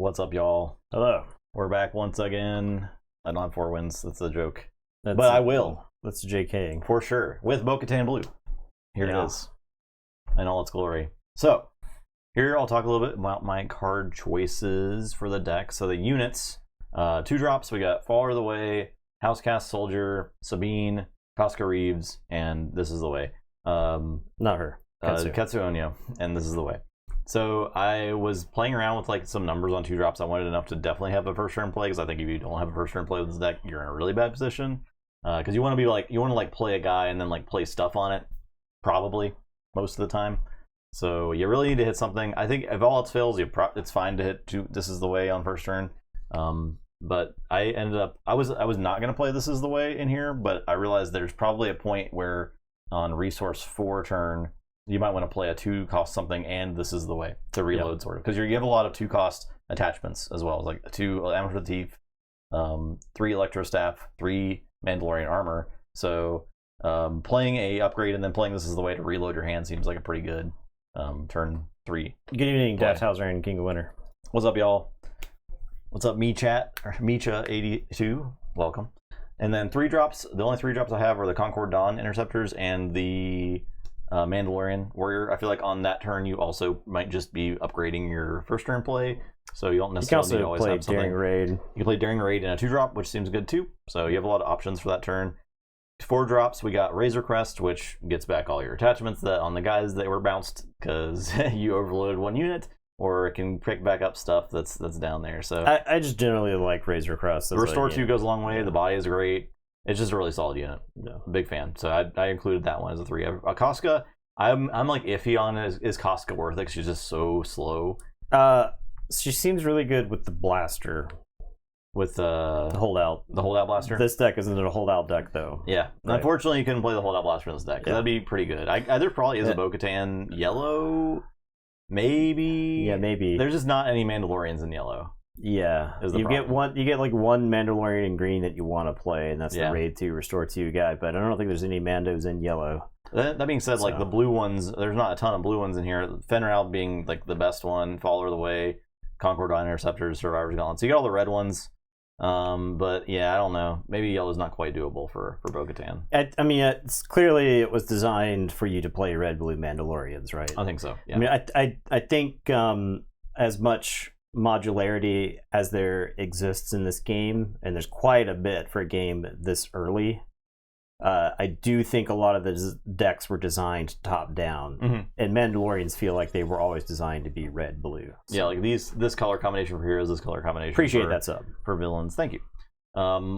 What's up, y'all? Hello. We're back once again. I don't have 4 wins. That's a joke. But I will. That's JK. For sure. With Bo-Katan Blue. Here it is. In all its glory. So, here I'll talk a little bit about my card choices for the deck. So the units, 2 drops. We got Faller the Way, Housecast Soldier, Sabine, Casca Reeves, and This is the Way. Not her. Ketsu Onyo, and This is the Way. So I was playing around with like some numbers on 2 drops. I wanted enough to definitely have a first turn play, because I think if you don't have a first turn play with this deck, you're in a really bad position. Because you want to be like, you want to like play a guy and then like play stuff on it, probably most of the time. So you really need to hit something. I think if all else fails, it's fine to hit 2 This is the Way on first turn. But I ended up, I was not going to play This is the Way in here, but I realized there's probably a point where on resource 4 turn, you might want to play a 2 cost something and This is the Way to reload, sort of, because you have a lot of 2 cost attachments as well, like 2 Amateur Thief, 3 Electro Staff, 3 Mandalorian Armor. So playing a upgrade and then playing This is the Way to reload your hand seems like a pretty good turn 3. Good evening, Dash Hauser and King of Winter. What's up, y'all? What's up, Mechat or Micha82? Welcome. And then 3 drops. The only 3 drops I have are the Concord Dawn Interceptors and the Mandalorian Warrior. I feel like on that turn you also might just be upgrading your first turn play, so you don't necessarily need to always have something. Daring Raid. You can play Daring Raid in a 2 drop, which seems good too. So you have a lot of options for that turn. 4 drops, we got Razor Crest, which gets back all your attachments that on the guys that were bounced because you overloaded 1 unit, or it can pick back up stuff that's down there. So I just generally like Razor Crest. The Restore 2 goes a long way. Yeah. The body is great. It's just a really solid unit. Yeah. Big fan. So I included that one as a 3. Casca, I'm like iffy on is Casca worth it? 'Cause she's just so slow. She seems really good with the blaster. With the holdout blaster. This deck isn't a holdout deck though. Yeah, right. Unfortunately, you couldn't play the holdout blaster in this deck. Yeah. That'd be pretty good. There probably is a Bo-Katan yellow, maybe. Yeah, maybe. There's just not any Mandalorians in yellow. Yeah, you get like one Mandalorian in green that you want to play, and that's the Raid 2, Restore 2 guy. But I don't think there's any Mandos in yellow. That being said, like the blue ones, there's not a ton of blue ones in here. Fenral being like the best one, Faller the Way, Concord Dawn Interceptors, Survivor's Gauntlet. So you got all the red ones. But yeah, I don't know. Maybe yellow's not quite doable for Bo-Katan. I mean, it's clearly it was designed for you to play red blue Mandalorians, right? I think so. Yeah. I mean, I think as much modularity as there exists in this game, and there's quite a bit for a game this early. I do think a lot of the decks were designed top down, and Mandalorians feel like they were always designed to be red blue. So. Yeah, like this color combination for heroes, this color combination. Appreciate that sub for villains. Thank you.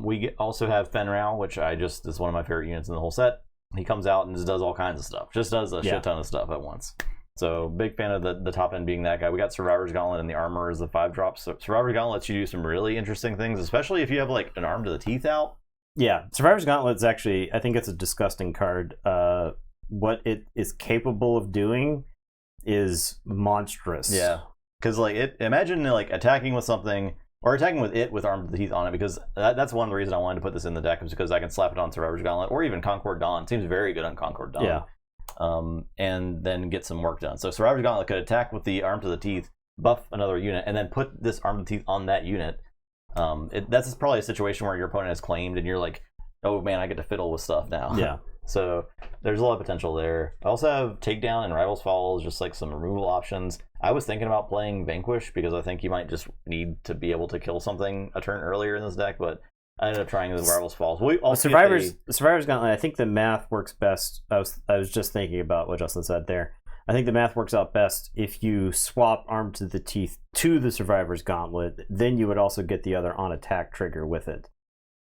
We also have Fenral, which is one of my favorite units in the whole set. He comes out and just does all kinds of stuff. Just does a shit ton of stuff at once. So big fan of the top end being that guy. We got Survivor's Gauntlet, and the armor is the 5 drops. So Survivor's Gauntlet lets you do some really interesting things, especially if you have like an arm to the teeth out. Yeah, Survivor's Gauntlet is actually, I think it's a disgusting card. What it is capable of doing is monstrous. Yeah, because like imagine like attacking with something, or attacking with it with arm to the teeth on it, because that's one of the reasons I wanted to put this in the deck, is because I can slap it on Survivor's Gauntlet, or even Concord Dawn. It seems very good on Concord Dawn. Yeah. And then get some work done. So Survivor's Gauntlet could attack with the arm to the teeth, buff another unit, and then put this arm to the teeth on that unit. That's probably a situation where your opponent has claimed, and you're like, oh man, I get to fiddle with stuff now. Yeah. So there's a lot of potential there. I also have Takedown and Rival's Fall as just like some removal options. I was thinking about playing Vanquish, because I think you might just need to be able to kill something a turn earlier in this deck, but I ended up trying the Rival's Falls. Survivor's Gauntlet, I think the math works best. I was just thinking about what Justin said there. I think the math works out best if you swap Arm to the Teeth to the Survivor's Gauntlet. Then you would also get the other on attack trigger with it,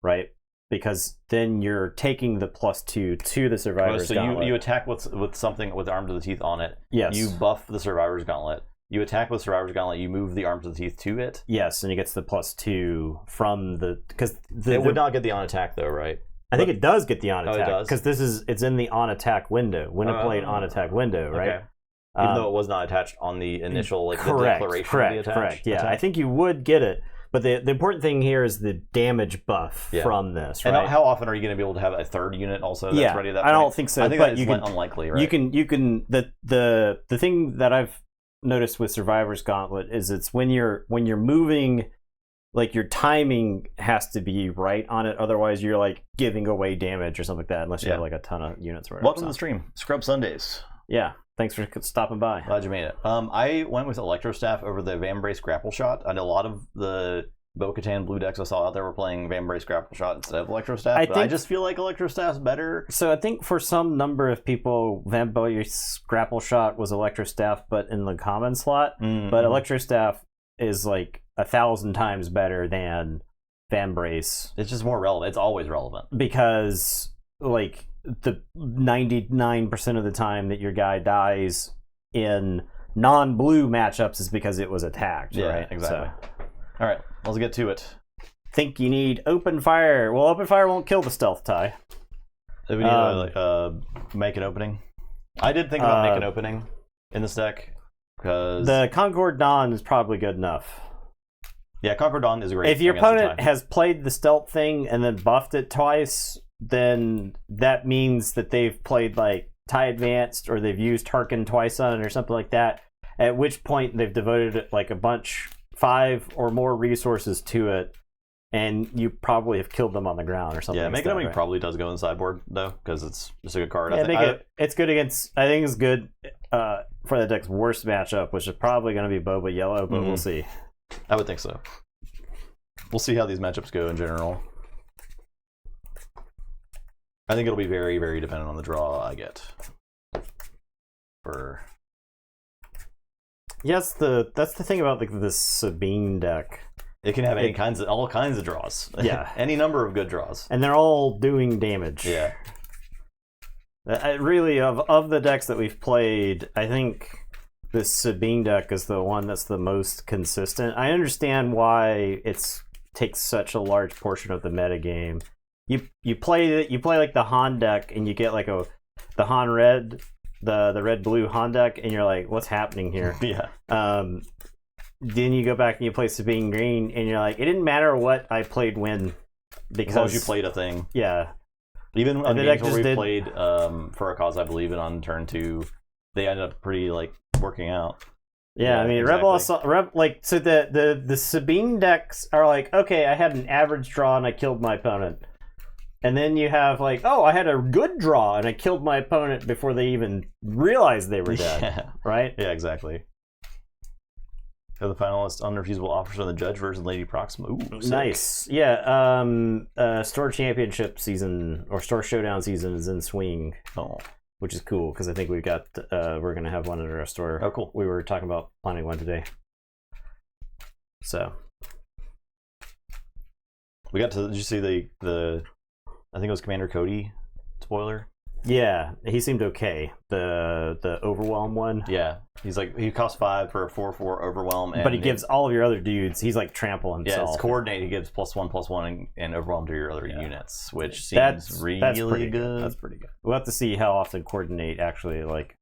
right? Because then you're taking the +2 to the Survivor's Gauntlet. So you attack with something with Arm to the Teeth on it. Yes. You buff the Survivor's Gauntlet. You attack with Survivor's Gauntlet. You move the Arm to the Teeth to it. Yes, and it gets the +2 from the, because it would not get the on attack though, right? I think it does get the on attack. Oh, it does? Because it's in the on attack window. When it played on attack window, right? Okay. Even though it was not attached on the initial, like, the declaration of the attack. Correct. Yeah, I think you would get it. But the important thing here is the damage buff from this, right? And how often are you going to be able to have a third unit also that's ready at that point? I don't think so. I think that's unlikely, right? You can the thing that I've noticed with Survivor's Gauntlet is it's when you're moving, like your timing has to be right on it. Otherwise, you're like giving away damage or something like that. Unless you have like a ton of units. Or welcome to the stream, Scrub Sundays. Yeah, thanks for stopping by. Glad you made it. I went with Electrostaff over the Vambrace Grapple Shot. I know a lot of the Bo-Katan blue decks I saw out there were playing Vambrace Grapple Shot instead of Electrostaff. I just feel like Electrostaff's better. So I think for some number of people, Vambrace Grapple Shot was Electrostaff, but in the common slot. Mm-hmm. But Electrostaff is like 1,000 times better than Vambrace. It's just more relevant. It's always relevant. Because like the 99% of the time that your guy dies in non-blue matchups is because it was attacked. Yeah, right? Exactly. So. All right, let's get to it. Think you need open fire. Well, open fire won't kill the stealth tie. Do we need to make an opening? I did think about making an opening in this deck because the Concord Dawn is probably good enough. Yeah, Concord Dawn is great. If your opponent has played the stealth thing and then buffed it twice, then that means that they've played like Tie Advanced or they've used Harkin twice on it or something like that. At which point they've devoted it like a bunch. 5 or more resources to it, and you probably have killed them on the ground or something. Yeah, Make Opening probably does go in the sideboard though, because it's just a good card. Yeah, it's good against. I think it's good for the deck's worst matchup, which is probably going to be Boba Yellow, but we'll see. I would think so. We'll see how these matchups go in general. I think it'll be very, very dependent on the draw I get. Yes, that's the thing about the Sabine deck. It can have all kinds of draws. Yeah, any number of good draws, and they're all doing damage. Yeah. Really, of the decks that we've played, I think this Sabine deck is the one that's the most consistent. I understand why it takes such a large portion of the meta game. You play like the Han deck, and you get like the Han red. The red blue Han deck, and you're like, what's happening here? Yeah. Then you go back and you play Sabine green, and you're like, it didn't matter what I played when, because as long as you played a thing. Yeah. Even on games where we played For a Cause I Believe in on turn 2, they ended up pretty like working out. Yeah, I mean, exactly. So the Sabine decks are like, okay, I had an average draw and I killed my opponent. And then you have like, oh, I had a good draw and I killed my opponent before they even realized they were dead. Yeah. Right? Yeah, exactly. So the finalist unrefusable offers from the Judge versus Lady Proxima. Ooh, sick. Nice. Yeah. Store Championship season or Store Showdown season is in swing. Oh, which is cool because I think we're gonna have one at our store. Oh, cool. We were talking about planning one today. So we got to. Did you see the I think it was Commander Cody spoiler. Yeah, he seemed okay. The Overwhelm one. Yeah, he's like he costs 5 for a 4/4 Overwhelm, but he gives all of your other dudes. He's like trample himself. Yeah, it's coordinate. He gives +1/+1 and Overwhelm to your other units, which seems really good. That's pretty good. We'll have to see how often coordinate actually like.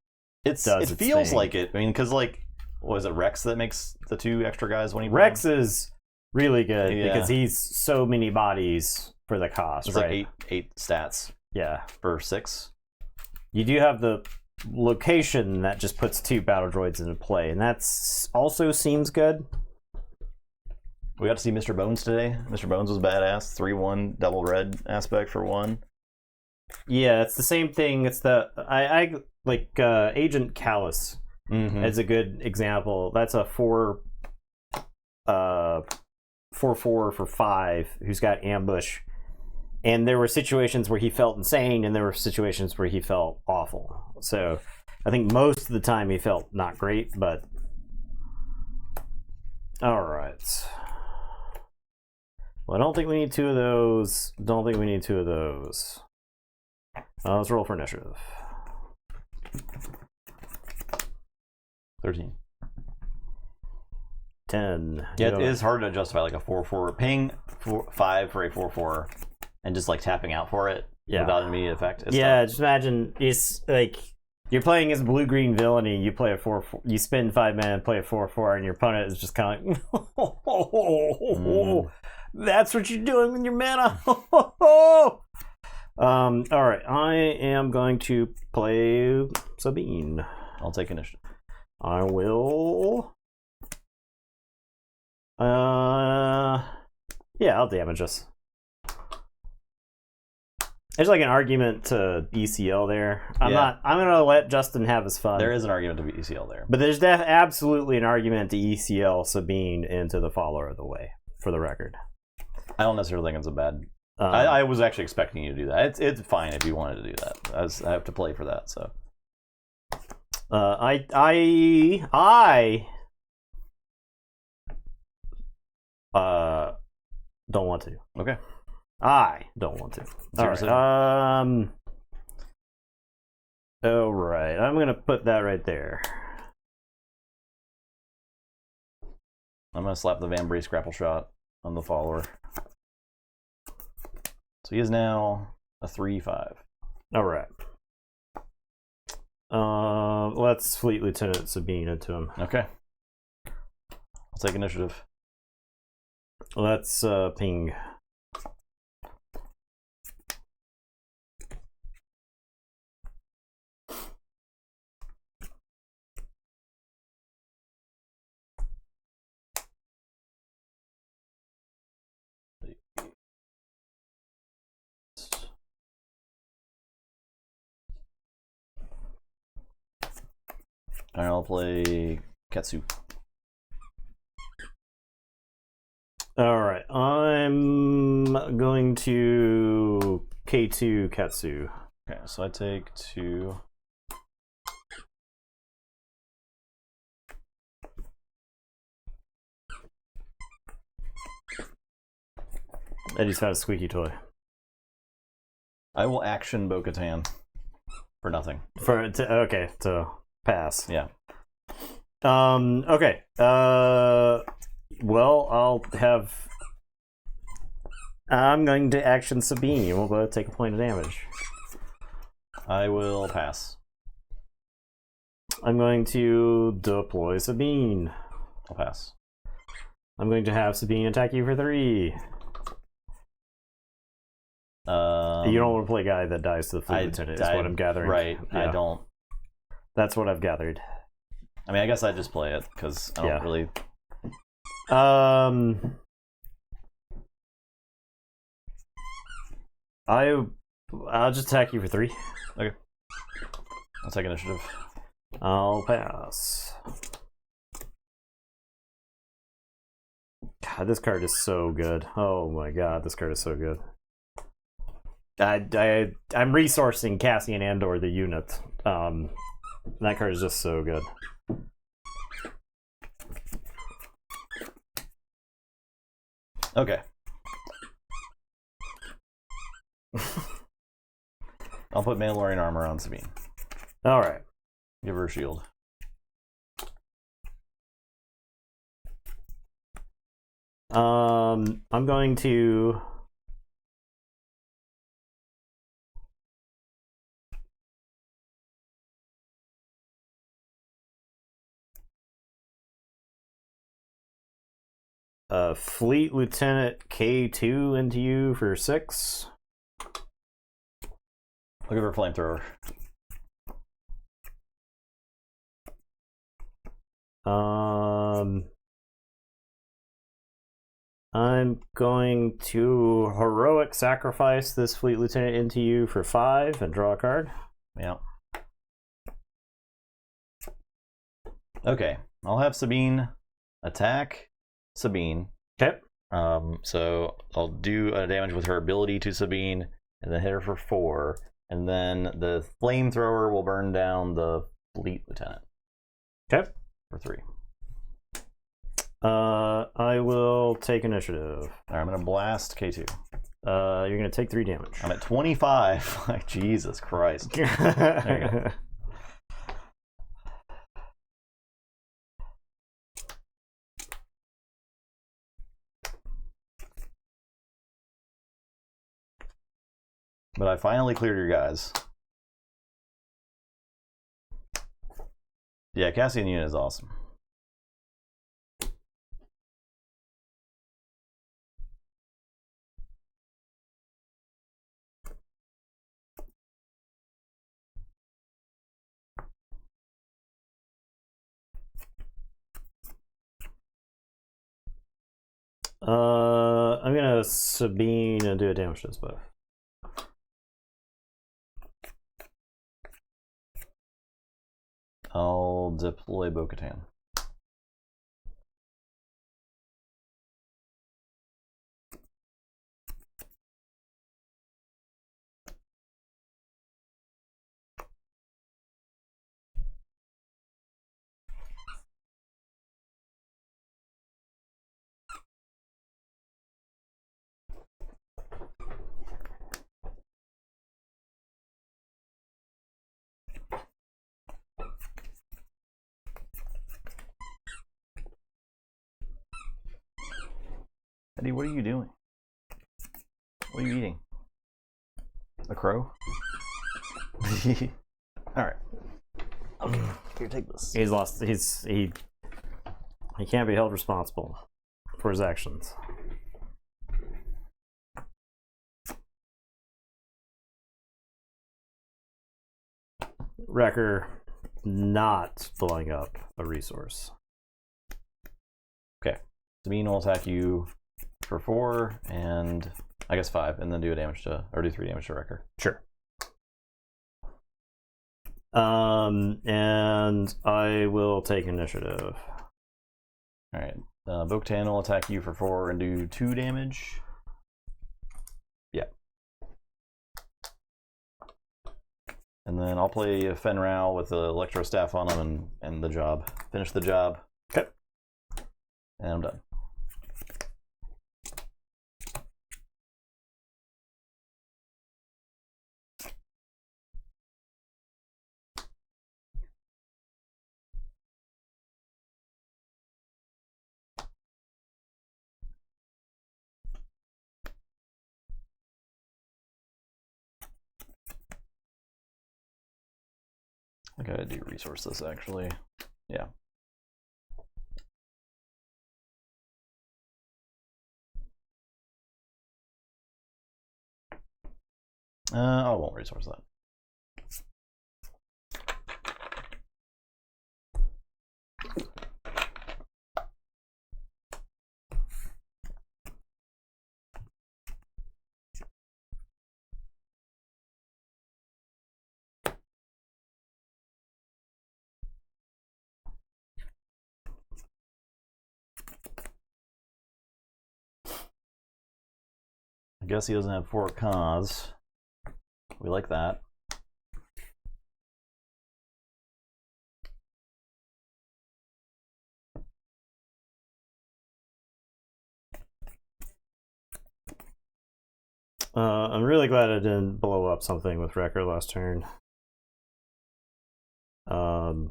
It feels like it. I mean, because like, was it Rex that makes the 2 extra guys when he Rex is really good because he's so many bodies for the cost. It's right? like 8 stats. Yeah, for 6. You do have the location that just puts 2 battle droids into play, and that's also seems good. We got to see Mr. Bones today. Mr. Bones was badass. 3/1 double red aspect for 1. Yeah, it's the same thing. It's the I like Agent Callus as a good example. That's a 4/4 for 5 who's got ambush. And there were situations where he felt insane, and there were situations where he felt awful. So I think most of the time he felt not great, but all right. Well, I don't think we need 2 of those. Don't think we need 2 of those. Let's roll for initiative. 13. 10. Yeah, it is hard to justify like a 4/4. Paying 5 for a 4/4 and just like tapping out for it without immediate effect. Yeah, just imagine it's like you're playing as blue-green villainy. You play a 4/4. You spend 5 mana and play a 4/4, and your opponent is just kind of like, that's what you're doing with your mana. All right, I am going to play Sabine. I'll take initiative. I will. Yeah, I'll damage us. There's like an argument to ECL there. I'm gonna let Justin have his fun. There is an argument to ECL there, but there's absolutely an argument to ECL Sabine into the Follower of the Way. For the record, I don't necessarily think it's a bad. I was actually expecting you to do that. It's fine if you wanted to do that. I have to play for that. So. I don't want to. Okay. I don't want to. All right. All right. I'm gonna put that right there. I'm gonna slap the Van Brees grapple shot on the follower. So he is now a 3/5. All right. Let's Fleet Lieutenant Sabine into him. Okay. I'll take initiative. Let's ping. And I'll play Ketsu. All right, I'm going to K2 Ketsu. Okay, so I take 2. Eddie's found a squeaky toy. I will action Bo-Katan for nothing. Okay, to pass. Yeah. Okay. Well, I'm going to action Sabine. We'll both take a point of damage. I will pass. I'm going to deploy Sabine. I'll pass. I'm going to have Sabine attack you for 3. You don't want to play a guy that dies to the Fleet Lieutenant, is what I'm gathering. Right, yeah. I don't. That's what I've gathered. I mean, I guess I just play it, because I don't really... I'll just attack you for 3. Okay. I'll take initiative. I'll pass. God, this card is so good. Oh my god, this card is so good. I'm resourcing Cassian Andor, the unit. That card is just so good. Okay. I'll put Mandalorian armor on Sabine. Alright. Give her a shield. I'm going to... Fleet Lieutenant K2 into you for 6. I'll give her a flamethrower. I'm going to heroic sacrifice this Fleet Lieutenant into you for 5 and draw a card. Yeah. Okay, I'll have Sabine attack Sabine. Okay. So I'll do a damage with her ability to Sabine, and then hit her for 4, and then the flamethrower will burn down the Fleet Lieutenant. Okay. For 3. I will take initiative. All right, I'm gonna blast K2. You're gonna take 3 damage. I'm at 25. Like Jesus Christ. There you go. But I finally cleared your guys. Yeah, Cassian unit is awesome. I'm gonna Sabine and do a damage to this both. I'll deploy Bo-Katan. Eddie, what are you doing? What are you eating? A crow? Alright. Okay, here, take this. He's lost. He can't be held responsible for his actions. Wrecker not blowing up a resource. Okay. Sabine will attack you for 4 and I guess 5, and then do 3 damage to Wrecker. Sure. And I will take initiative. Alright. Bo-Katan will attack you for 4 and do 2 damage. Yeah. And then I'll play Fenral with the Electro Staff on him and end the job. Finish the job. Okay. And I'm done. I gotta do resource this actually. Yeah. I won't resource that. I guess he doesn't have 4 cons. We like that. I'm really glad I didn't blow up something with Wrecker last turn. Alright,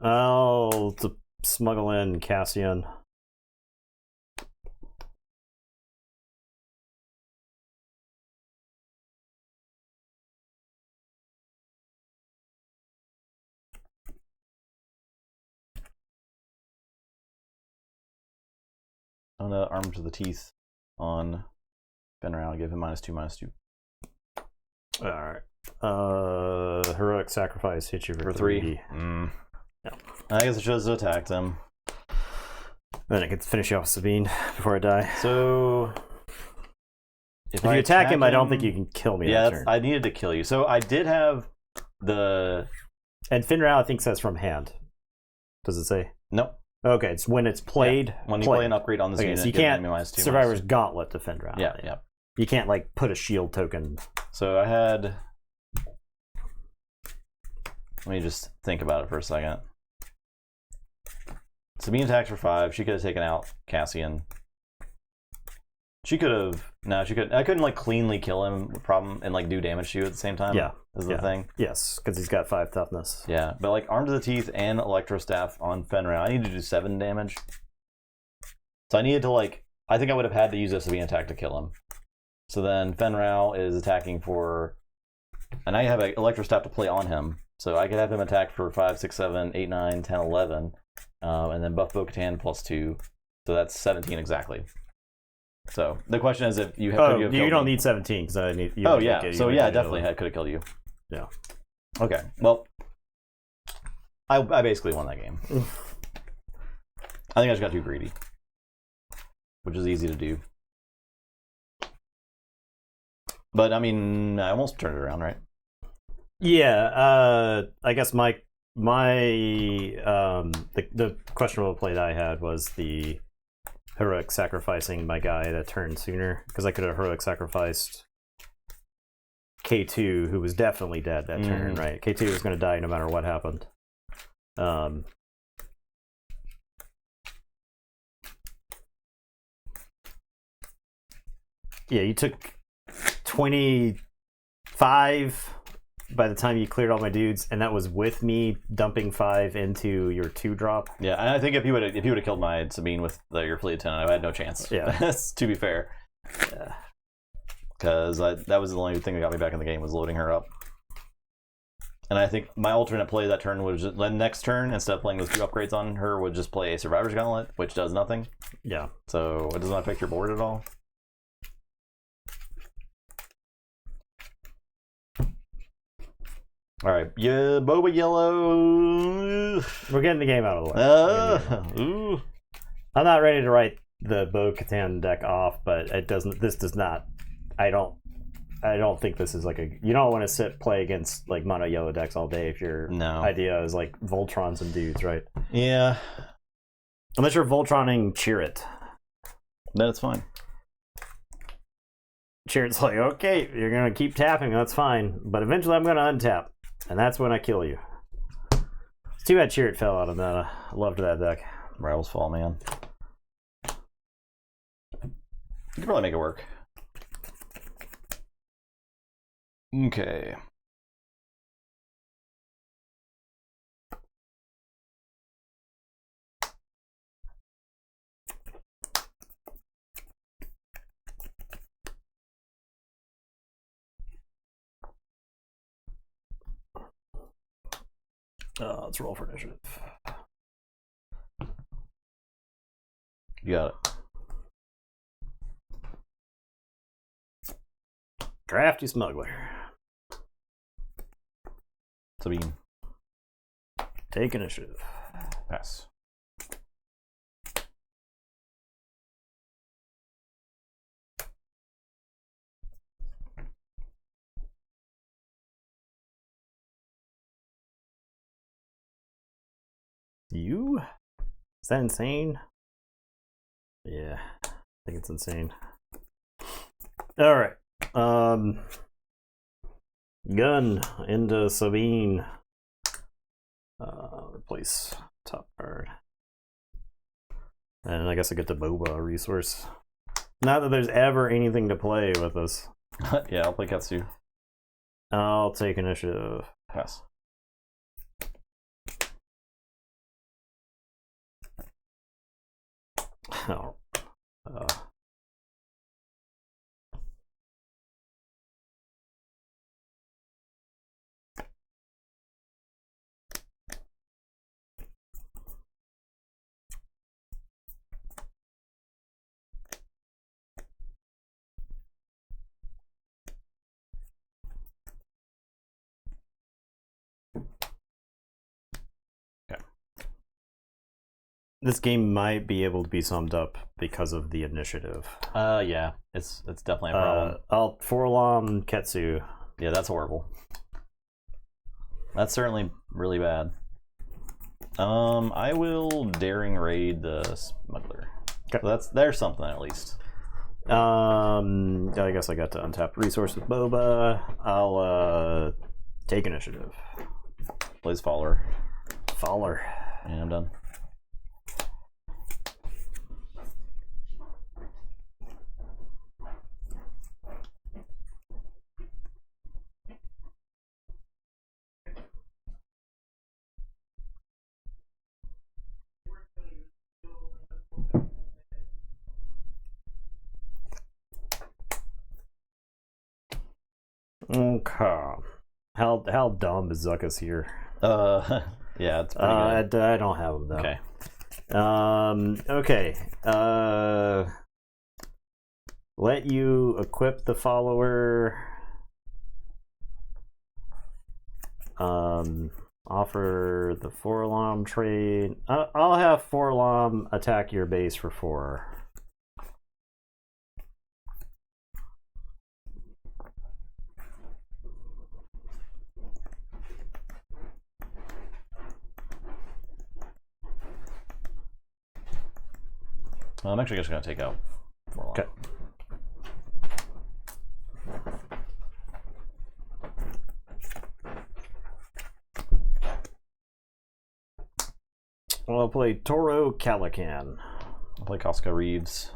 I'll smuggle in Cassian. I'm gonna arm to the teeth on Fenral. Give him -2/-2. Alright. Heroic sacrifice hit you for 3. Yeah. I guess I should have attacked him. Then I get to finish you off Sabine before I die. So if you attack him, I don't think you can kill me. Yeah, that turn. I needed to kill you. So I did have the. And Finral, I think, says from hand. Does it say? Nope. Okay, it's when it's played. Yeah. When you play an upgrade on this unit, so you give can't me -2/-2. Survivor's Gauntlet to Finral. Yeah, yeah. You can't like put a shield token. So I had. Let me just think about it for a second. Sabine attacks for 5. She could have taken out Cassian. She could have. No, she could. I couldn't like cleanly kill him. Problem and like do damage to you at the same time. Yeah, is the thing. Yes, because he's got 5 toughness. Yeah, but like arm to the teeth and electro staff on Fenrir, I need to do 7 damage. So I needed to like. I think I would have had to use a Sabine attack to kill him. So then Fenrir is attacking for, and I have an electro staff to play on him. So I could have him attack for 5, 6, 7, 8, 9, 10, 11, and then buff Bo-Katan +2. So that's 17 exactly. So the question is, if you have, you don't need 17 because I need. Oh yeah, so yeah, definitely could have killed you. Yeah. Okay. Well, I basically won that game. I think I just got too greedy, which is easy to do. But I mean, I almost turned it around, right? Yeah, I guess the questionable play that I had was the heroic sacrificing my guy to turn sooner, because I could have heroic sacrificed K2, who was definitely dead that turn, right? K2 was going to die no matter what happened. Yeah, you took 25 by the time you cleared all my dudes, and that was with me dumping 5 into your 2-drop. Yeah, and I think if you would have killed my Sabine with your fleet attendant, I had no chance. Yeah, to be fair. Yeah. Because that was the only thing that got me back in the game, was loading her up. And I think my alternate play that turn was just, the next turn, instead of playing those 2 upgrades on her, would just play a Survivor's Gauntlet, which does nothing. Yeah. So it does not affect your board at all. All right, yeah, Boba Yellow. We're getting the game out of the way. Ooh. I'm not ready to write the Bo-Katan deck off, but it doesn't. This does not. I don't think this is like a. You don't want to play against like mono yellow decks all day if your idea is like Voltrons and dudes, right? Yeah. Unless you're Voltroning Chirrut. Then it's fine. Chirrut's like, okay, you're gonna keep tapping, that's fine, but eventually I'm gonna untap, and that's when I kill you. It's too bad Chirrut fell out of meta. I loved that deck. Rivals Fall, man. You could probably make it work. Okay. Let's roll for initiative. You got it. Crafty Smuggler. Sabine. Take initiative. Pass. You? Is that insane? Yeah, I think it's insane. All right. Gun into Sabine. Replace top card. And I guess I get the Boba resource. Not that there's ever anything to play with this. Yeah, I'll play Katsu. I'll take initiative. Pass. Oh. This game might be able to be summed up because of the initiative. Yeah, it's definitely a problem. I'll Forlom Ketsu. Yeah, that's horrible. That's certainly really bad. I will daring raid the smuggler. Okay. So there's something at least. I guess I got to untap resource with Boba. I'll take initiative. Plays Faller. Faller. And I'm done. Okay. How dumb is Zuckus here? Yeah, it's pretty good. I don't have him though. Okay. Okay. Let you equip the follower. I'll Offer the Forlom trade. I'll have Forlom attack your base for 4. I'm actually just going to take out Forlom. Okay. I'll play Toro Calican. I'll play Casca Reeves.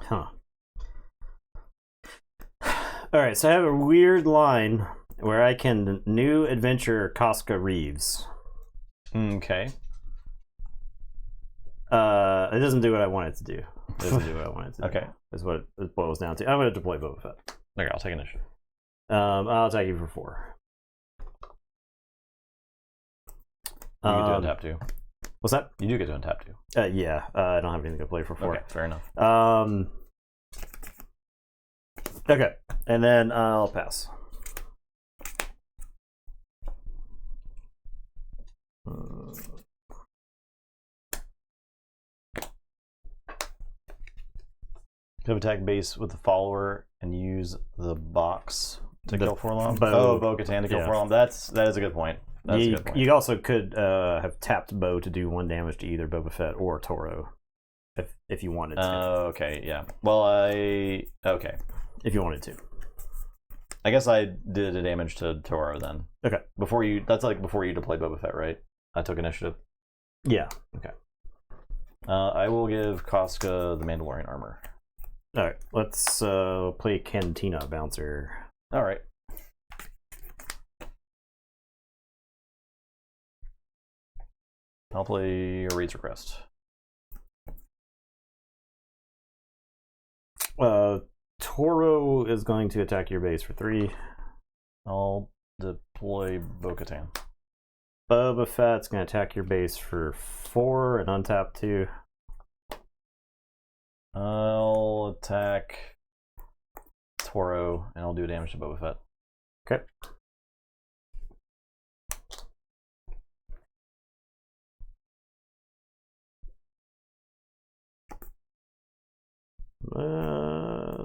Huh. Alright, so I have a weird line where I can new adventure Casca Reeves. Okay. It doesn't do what I want it to do. It doesn't do what I want it to do. Okay. Is what it boils down to. I'm going to deploy Boba Fett. Okay, I'll take initiative. I'll attack you for 4. You get to untap too. What's that? You do get to untap too. Yeah, I don't have anything to play for 4. Okay, fair enough. Okay, and then I'll pass. You have attack base with the follower and use the box to kill Forlom. Bo-Katan to kill Forlom. That is a good point. That's a good point. You also could have tapped Bo to do 1 damage to either Boba Fett or Toro, if you wanted to. Okay, yeah. Well, okay. If you wanted to. I guess I did a damage to Toro then. Okay. That's like before you deploy Boba Fett, right? I took initiative. Yeah. Okay. I will give Casca the Mandalorian armor. All right. Let's play Cantina Bouncer. All right. I'll play a Razor Crest. Toro is going to attack your base for 3. I'll deploy Bo-Katan. Boba Fett's going to attack your base for 4 and untap 2. I'll attack Toro and I'll do damage to Boba Fett. Okay.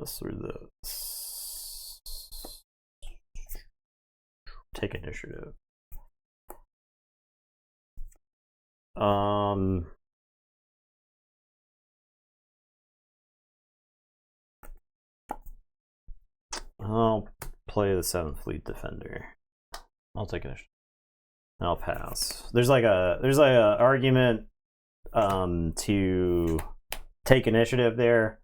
Through this. Take initiative. I'll play the 7th Fleet Defender. I'll take initiative. I'll pass. There's like a argument to take initiative there.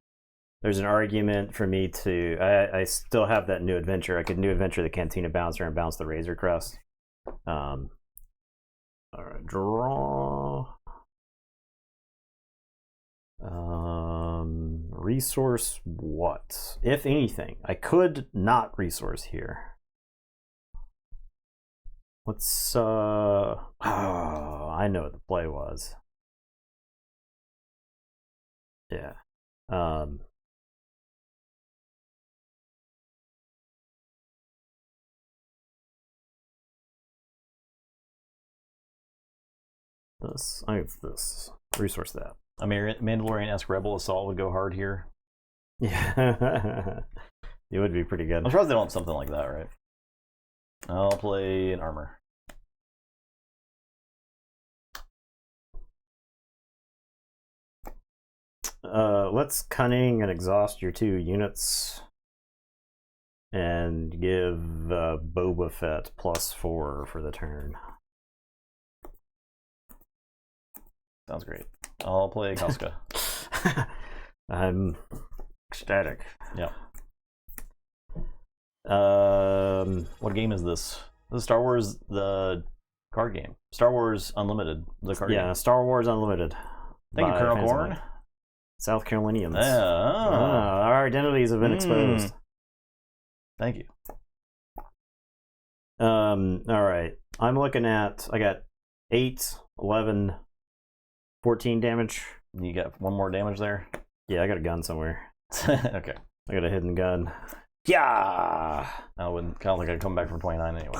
There's an argument for me to. I still have that new adventure. I could new adventure the Cantina Bouncer and bounce the Razor Crest. All right, draw. Resource what? If anything, I could not resource here. Let's oh, I know what the play was. Yeah. This. I have this. Resource that. A Mandalorian-esque rebel assault would go hard here. Yeah. It would be pretty good. I'm surprised they don't have something like that, right? I'll play an armor. Let's cunning and exhaust your 2 units. And give Boba Fett +4 for the turn. Sounds great. I'll play Casca. I'm ecstatic. Yeah. What game is this? This is Star Wars, the card game. Star Wars Unlimited, the card game. Yeah, Star Wars Unlimited. Thank you, Colonel Fancy Corn. One. South Carolinians. Yeah. Our identities have been exposed. Thank you. All right. I'm looking at, I got 8, 11, 14 damage. You got one more damage there? Yeah, I got a gun somewhere. Okay. I got a hidden gun. Yeah. I don't think I'd come back from 29 anyway.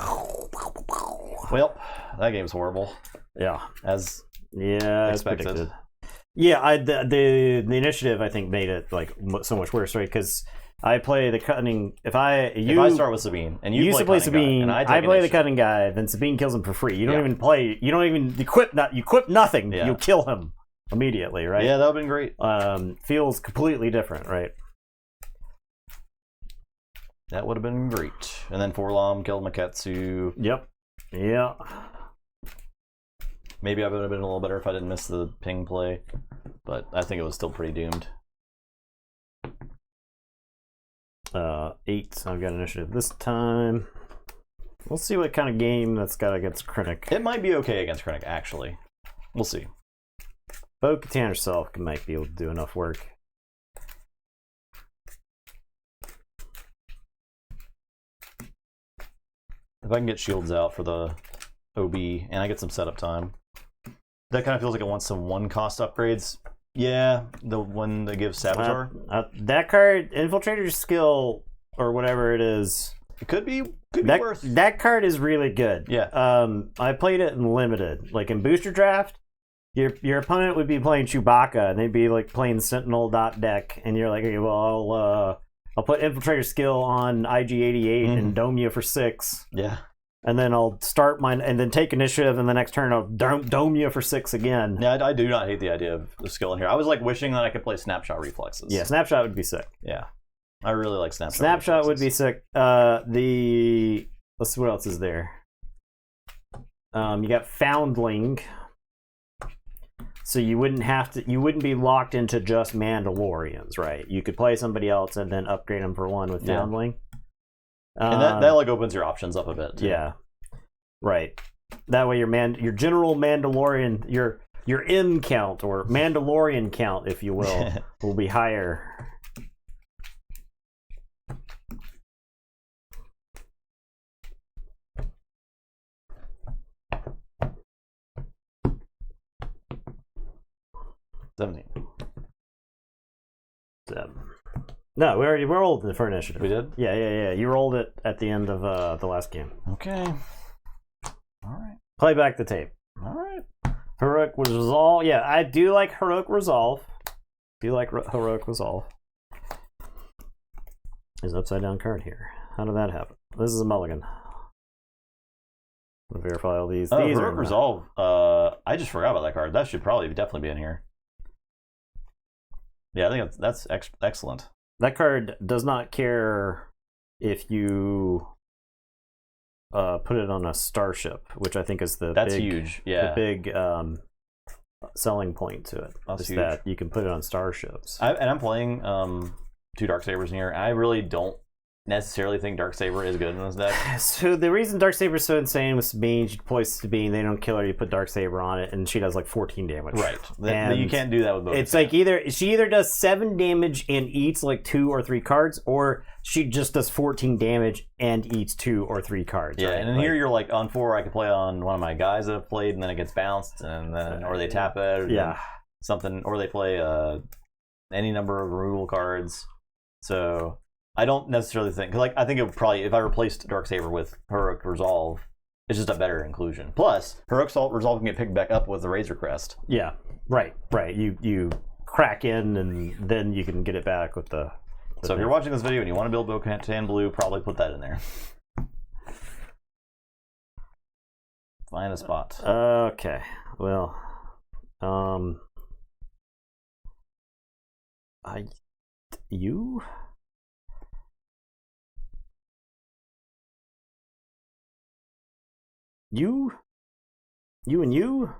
Well, that game's horrible. Yeah. As expected. predicted. Yeah, the initiative I think made it like so much worse, right? Because I play the cutting. If I start with Sabine and you used to play Sabine, guy, and I play the cutting guy, then Sabine kills him for free. You don't even play. You don't even equip. You equip nothing. Yeah. You kill him immediately, right? Yeah, that would've been great. Feels completely different, right? That would have been great. And then Forlom killed Maketsu. Yep. Yeah. Maybe I would have been a little better if I didn't miss the ping play, but I think it was still pretty doomed. 8. I've got initiative this time. We'll see what kind of game that's got against Krennic. It might be okay against Krennic, actually. We'll see. Bo-Katan herself might be able to do enough work. If I can get shields out for the OB and I get some setup time. That kind of feels like it wants some one-cost upgrades. Yeah, the one that gives Saboteur. That card, Infiltrator skill, or whatever it is. It could be worse. That card is really good. Yeah. I played it in Limited. Like in Booster Draft, your opponent would be playing Chewbacca, and they'd be like playing Sentinel deck, and you're like, okay, well, I'll put Infiltrator skill on IG-88 and dome you for 6. Yeah. And then I'll start mine, and then take initiative, and the next turn I'll dome you for 6 again. Yeah, I do not hate the idea of the skill in here. I was like wishing that I could play Snapshot Reflexes. Yeah, Snapshot would be sick. Yeah. I really like Snapshot. Snapshot would be sick. Let's see what else is there. You got Foundling. So you wouldn't be locked into just Mandalorians, right? You could play somebody else and then upgrade them for 1 with Foundling. And that like opens your options up a bit too. Yeah. Right. That way your general Mandalorian, your M count or Mandalorian count, if you will be higher. No, we rolled for initiative. We did? Yeah. You rolled it at the end of the last game. Okay. All right. Play back the tape. All right. Heroic Resolve. Yeah, I do like Heroic Resolve. Heroic Resolve. There's an upside down card here. How did that happen? This is a mulligan. I'm gonna verify all these. These Heroic Resolve. I just forgot about that card. That should probably definitely be in here. Yeah, I think that's excellent. That card does not care if you put it on a starship, which I think is that's huge. Yeah, the big selling point to it. That's huge. That you can put it on starships. I'm playing 2 Darksabers in here. And I really don't necessarily think Darksaber is good in this deck. So the reason Darksaber is so insane with Sabine, she deploys Sabine, they don't kill her, you put Darksaber on it, and she does like 14 damage. Right. And you can't do that with both. It's like she either does 7 damage and eats like 2 or 3 cards, or she just does 14 damage and eats 2 or 3 cards. Yeah, right? and then here you're like on 4, I could play on one of my guys that have played, and then it gets bounced, and then or they tap it, or something, or they play any number of removal cards. So I don't necessarily think, because I think it would probably, if I replaced Darksaber with Heroic Resolve, it's just a better inclusion. Plus, Heroic Resolve can get picked back up with the Razor Crest. Yeah, right. You crack in, and then you can get it back with the so if you're watching this video and you want to build Bo-Katan Blue, probably put that in there. Find a spot. Okay. Well, you and you.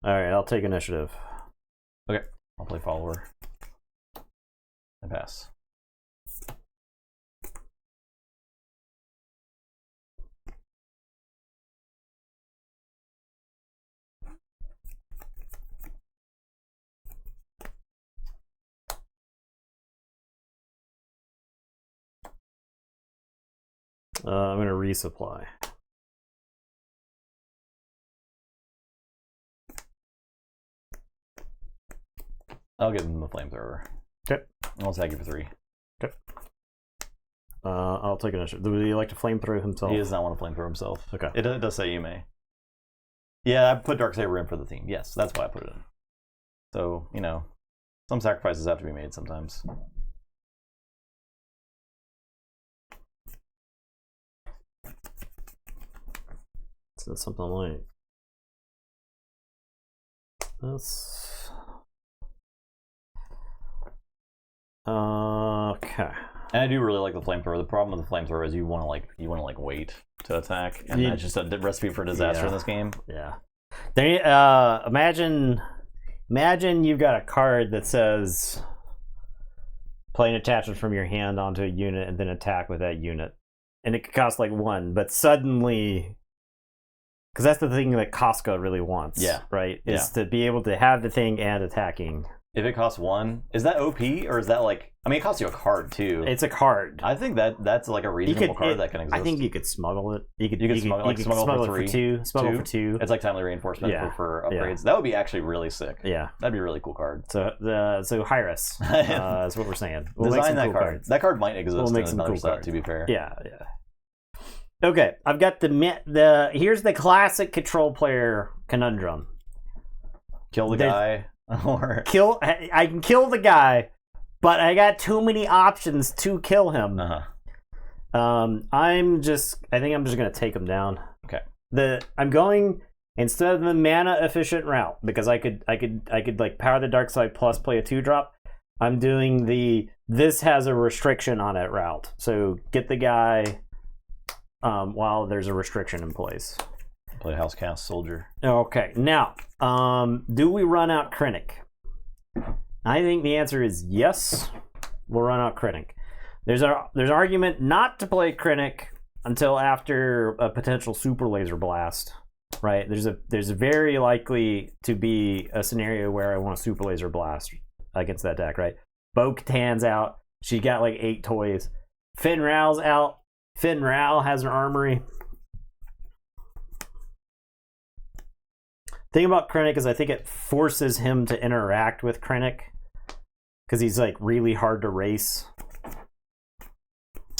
All right, I'll take initiative. Okay, I'll play follower and pass. I'm gonna resupply. I'll give him the flamethrower. Okay. I'll attack you for 3. Okay. I'll take initiative. Would he like to flamethrow himself? He does not want to flamethrow himself. Okay. It does say you may. Yeah, I put Darksaber in for the theme. Yes, that's why I put it in. So, you know, some sacrifices have to be made sometimes. So something like this. Okay. And I do really like the flamethrower. The problem with the flamethrower is you want to wait to attack, and that's just a recipe for disaster in this game. Yeah. Imagine you've got a card that says play an attachment from your hand onto a unit and then attack with that unit, and it could cost like 1, but suddenly, because that's the thing that Casca really wants. Yeah. Right. Is to be able to have the thing and attacking. If it costs 1, is that OP or is that like? I mean, it costs you a card too. It's a card. I think that's like a reasonable card that can exist. I think you could smuggle it. You could smuggle it for 2. Smuggle for 2. It's like timely reinforcement for upgrades. Yeah. That would be actually really sick. Yeah, that'd be a really cool card. So Hyris is what we're saying. We'll Design make some that card. That card might exist in another set. To be fair. Yeah. Okay, I've got the here's the classic control player conundrum. Kill the guy. Or I can kill the guy, but I got too many options to kill him. I think I'm just gonna take him down. Okay. I'm going instead of the mana efficient route because I could like power the dark side plus play a 2-drop. I'm doing this has a restriction on it route. So get the guy while there's a restriction in place. Play Housecast Soldier. Okay, now, do we run out Krennic? I think the answer is yes. We'll run out Krennic. There's an argument not to play Krennic until after a potential super laser blast. Right? There's very likely to be a scenario where I want a super laser blast against that deck. Right? Bo-Katan's out. She got like 8 toys. Finn Rao's out. Finn Rao has an armory. Thing about Krennic is I think it forces him to interact with Krennic because he's like really hard to race.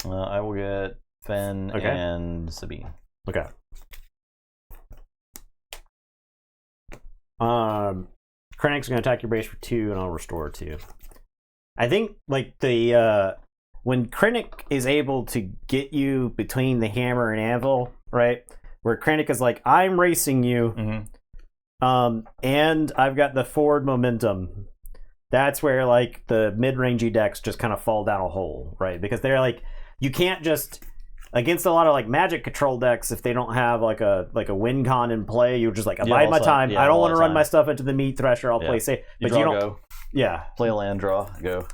I will get Finn and Sabine. Okay. Krennic's gonna attack your base for 2, and I'll restore 2. I think like when Krennic is able to get you between the hammer and anvil, right? Where Krennic is like, I'm racing you. Mm-hmm. And I've got the forward momentum. That's where like the mid-rangey decks just kind of fall down a hole, right? Because they're like, you can't just against a lot of like magic control decks if they don't have like a win con in play. You're just like, I bide my time. I don't want to run my stuff into the meat thresher. I'll play safe. But you don't. Go. Yeah. Play a land, draw, go.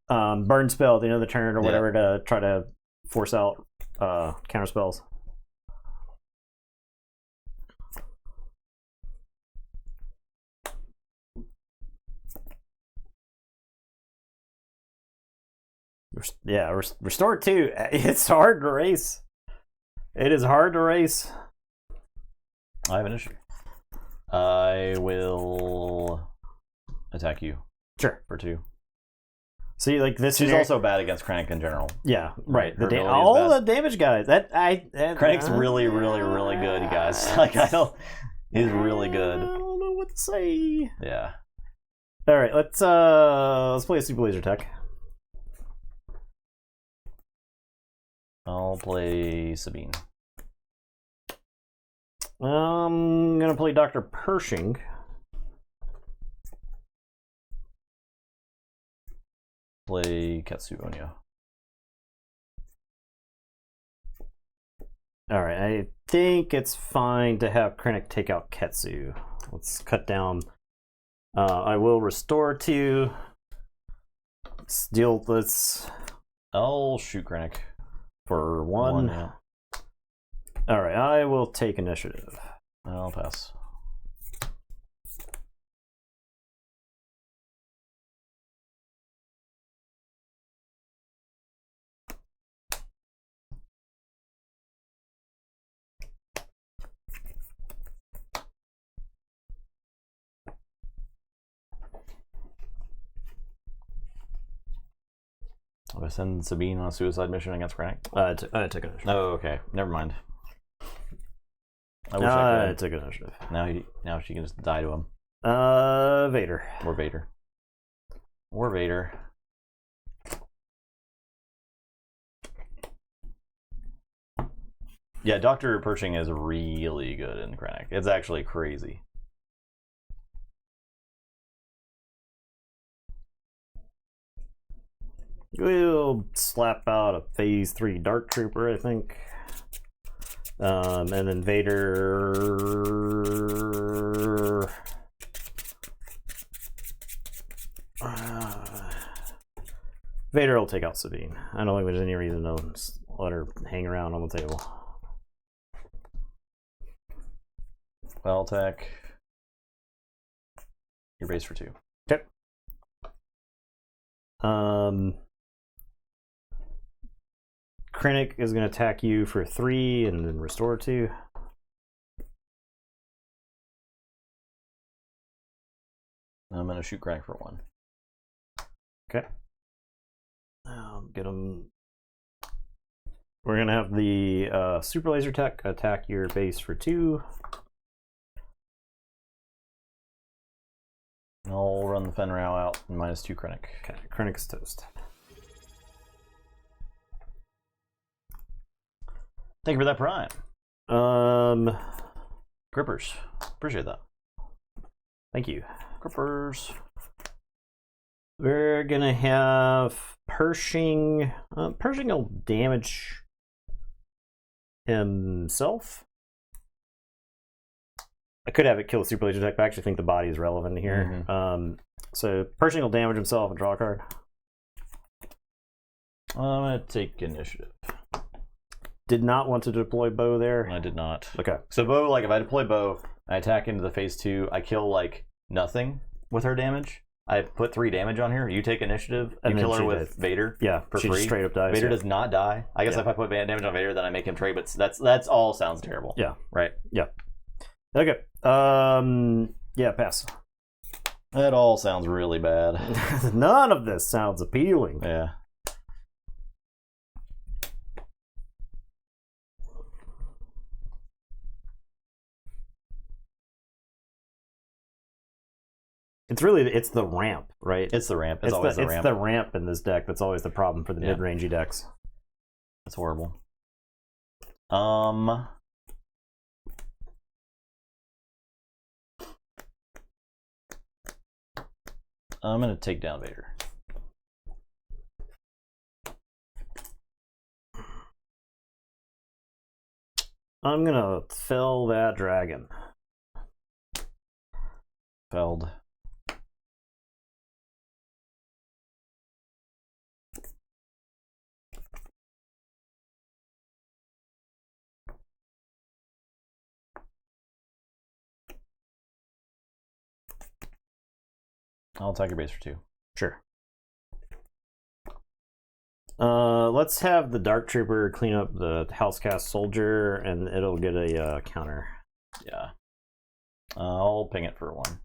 Burn spell at the end of the turn or whatever to try to force out counter spells. Yeah, restore 2. It's hard to race. It is hard to race. I have an issue. I will attack you. Sure. For 2. See, like this. She's also bad against Krennic in general. Yeah, right. All the damage guys. Krennic's really, really, really good, you guys. Like he's really good. I don't know what to say. Yeah. All right, let's play a super laser tech. I'll play Sabine. I'm gonna play Dr. Pershing. Play Katsuonya. Alright, I think it's fine to have Krennic take out Ketsu. Let's cut down. I will restore 2. I'll shoot Krennic. For 1. Yeah. Alright, I will take initiative. I'll pass. So I send Sabine on a suicide mission against Krennic? I took initiative. Oh, okay. Never mind. I wish I could. took initiative. Now she can just die to him. Vader. Or Vader. Or Vader. Yeah, Dr. Pershing is really good in Krennic. It's actually crazy. We'll slap out a Phase 3 Dark Trooper, I think. And then Vader... Vader will take out Sabine. I don't think there's any reason to let her hang around on the table. Well, attack your base for 2. Okay. Krennic is going to attack you for 3 and then restore 2. I'm going to shoot Krennic for 1. Okay. Get him. We're going to have the super laser tech attack your base for 2. I'll run the Fenrau out and -2 Krennic. Okay, Krennic is toast. Thank you for that prime. Grippers. Appreciate that. Thank you. Grippers. We're gonna have Pershing. Pershing will damage himself. I could have it kill the super laser tech, but I actually think the body is relevant here. So Pershing will damage himself and draw a card. I'm gonna take initiative. Did not want to deploy Bo there. I did not. Okay. So Bo, like if I deploy Bo, I attack into the phase 2, I kill like nothing with her damage. I put 3 damage on here. You take initiative. You kill her with Vader. Yeah, for she free. just straight up dies. Vader does not die. I guess if I put damage on Vader, then I make him trade. But that's all sounds terrible. Yeah. Right. Yeah. Okay. Yeah, pass. That all sounds really bad. None of this sounds appealing. Yeah. It's the ramp, right? It's the ramp. It's always the ramp. It's the ramp in this deck that's always the problem for the mid-rangey decks. That's horrible. I'm gonna take down Vader. I'm gonna fell that dragon. Felled. I'll attack your base for 2. Sure. Let's have the Dark Trooper clean up the Housecast Soldier, and it'll get a counter. Yeah. I'll ping it for 1.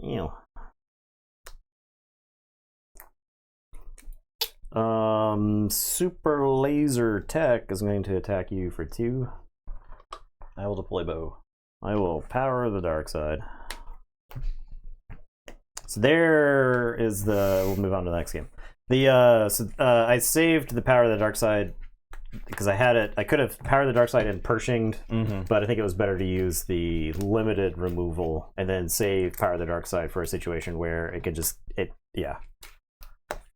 Ew. Super Laser Tech is going to attack you for 2. I will deploy Bo. I will power the dark side. So there is the. We'll move on to the next game. I saved the power of the dark side because I had it. I could have powered the dark side and Pershinged, but I think it was better to use the limited removal and then save power of the dark side for a situation where it could just yeah,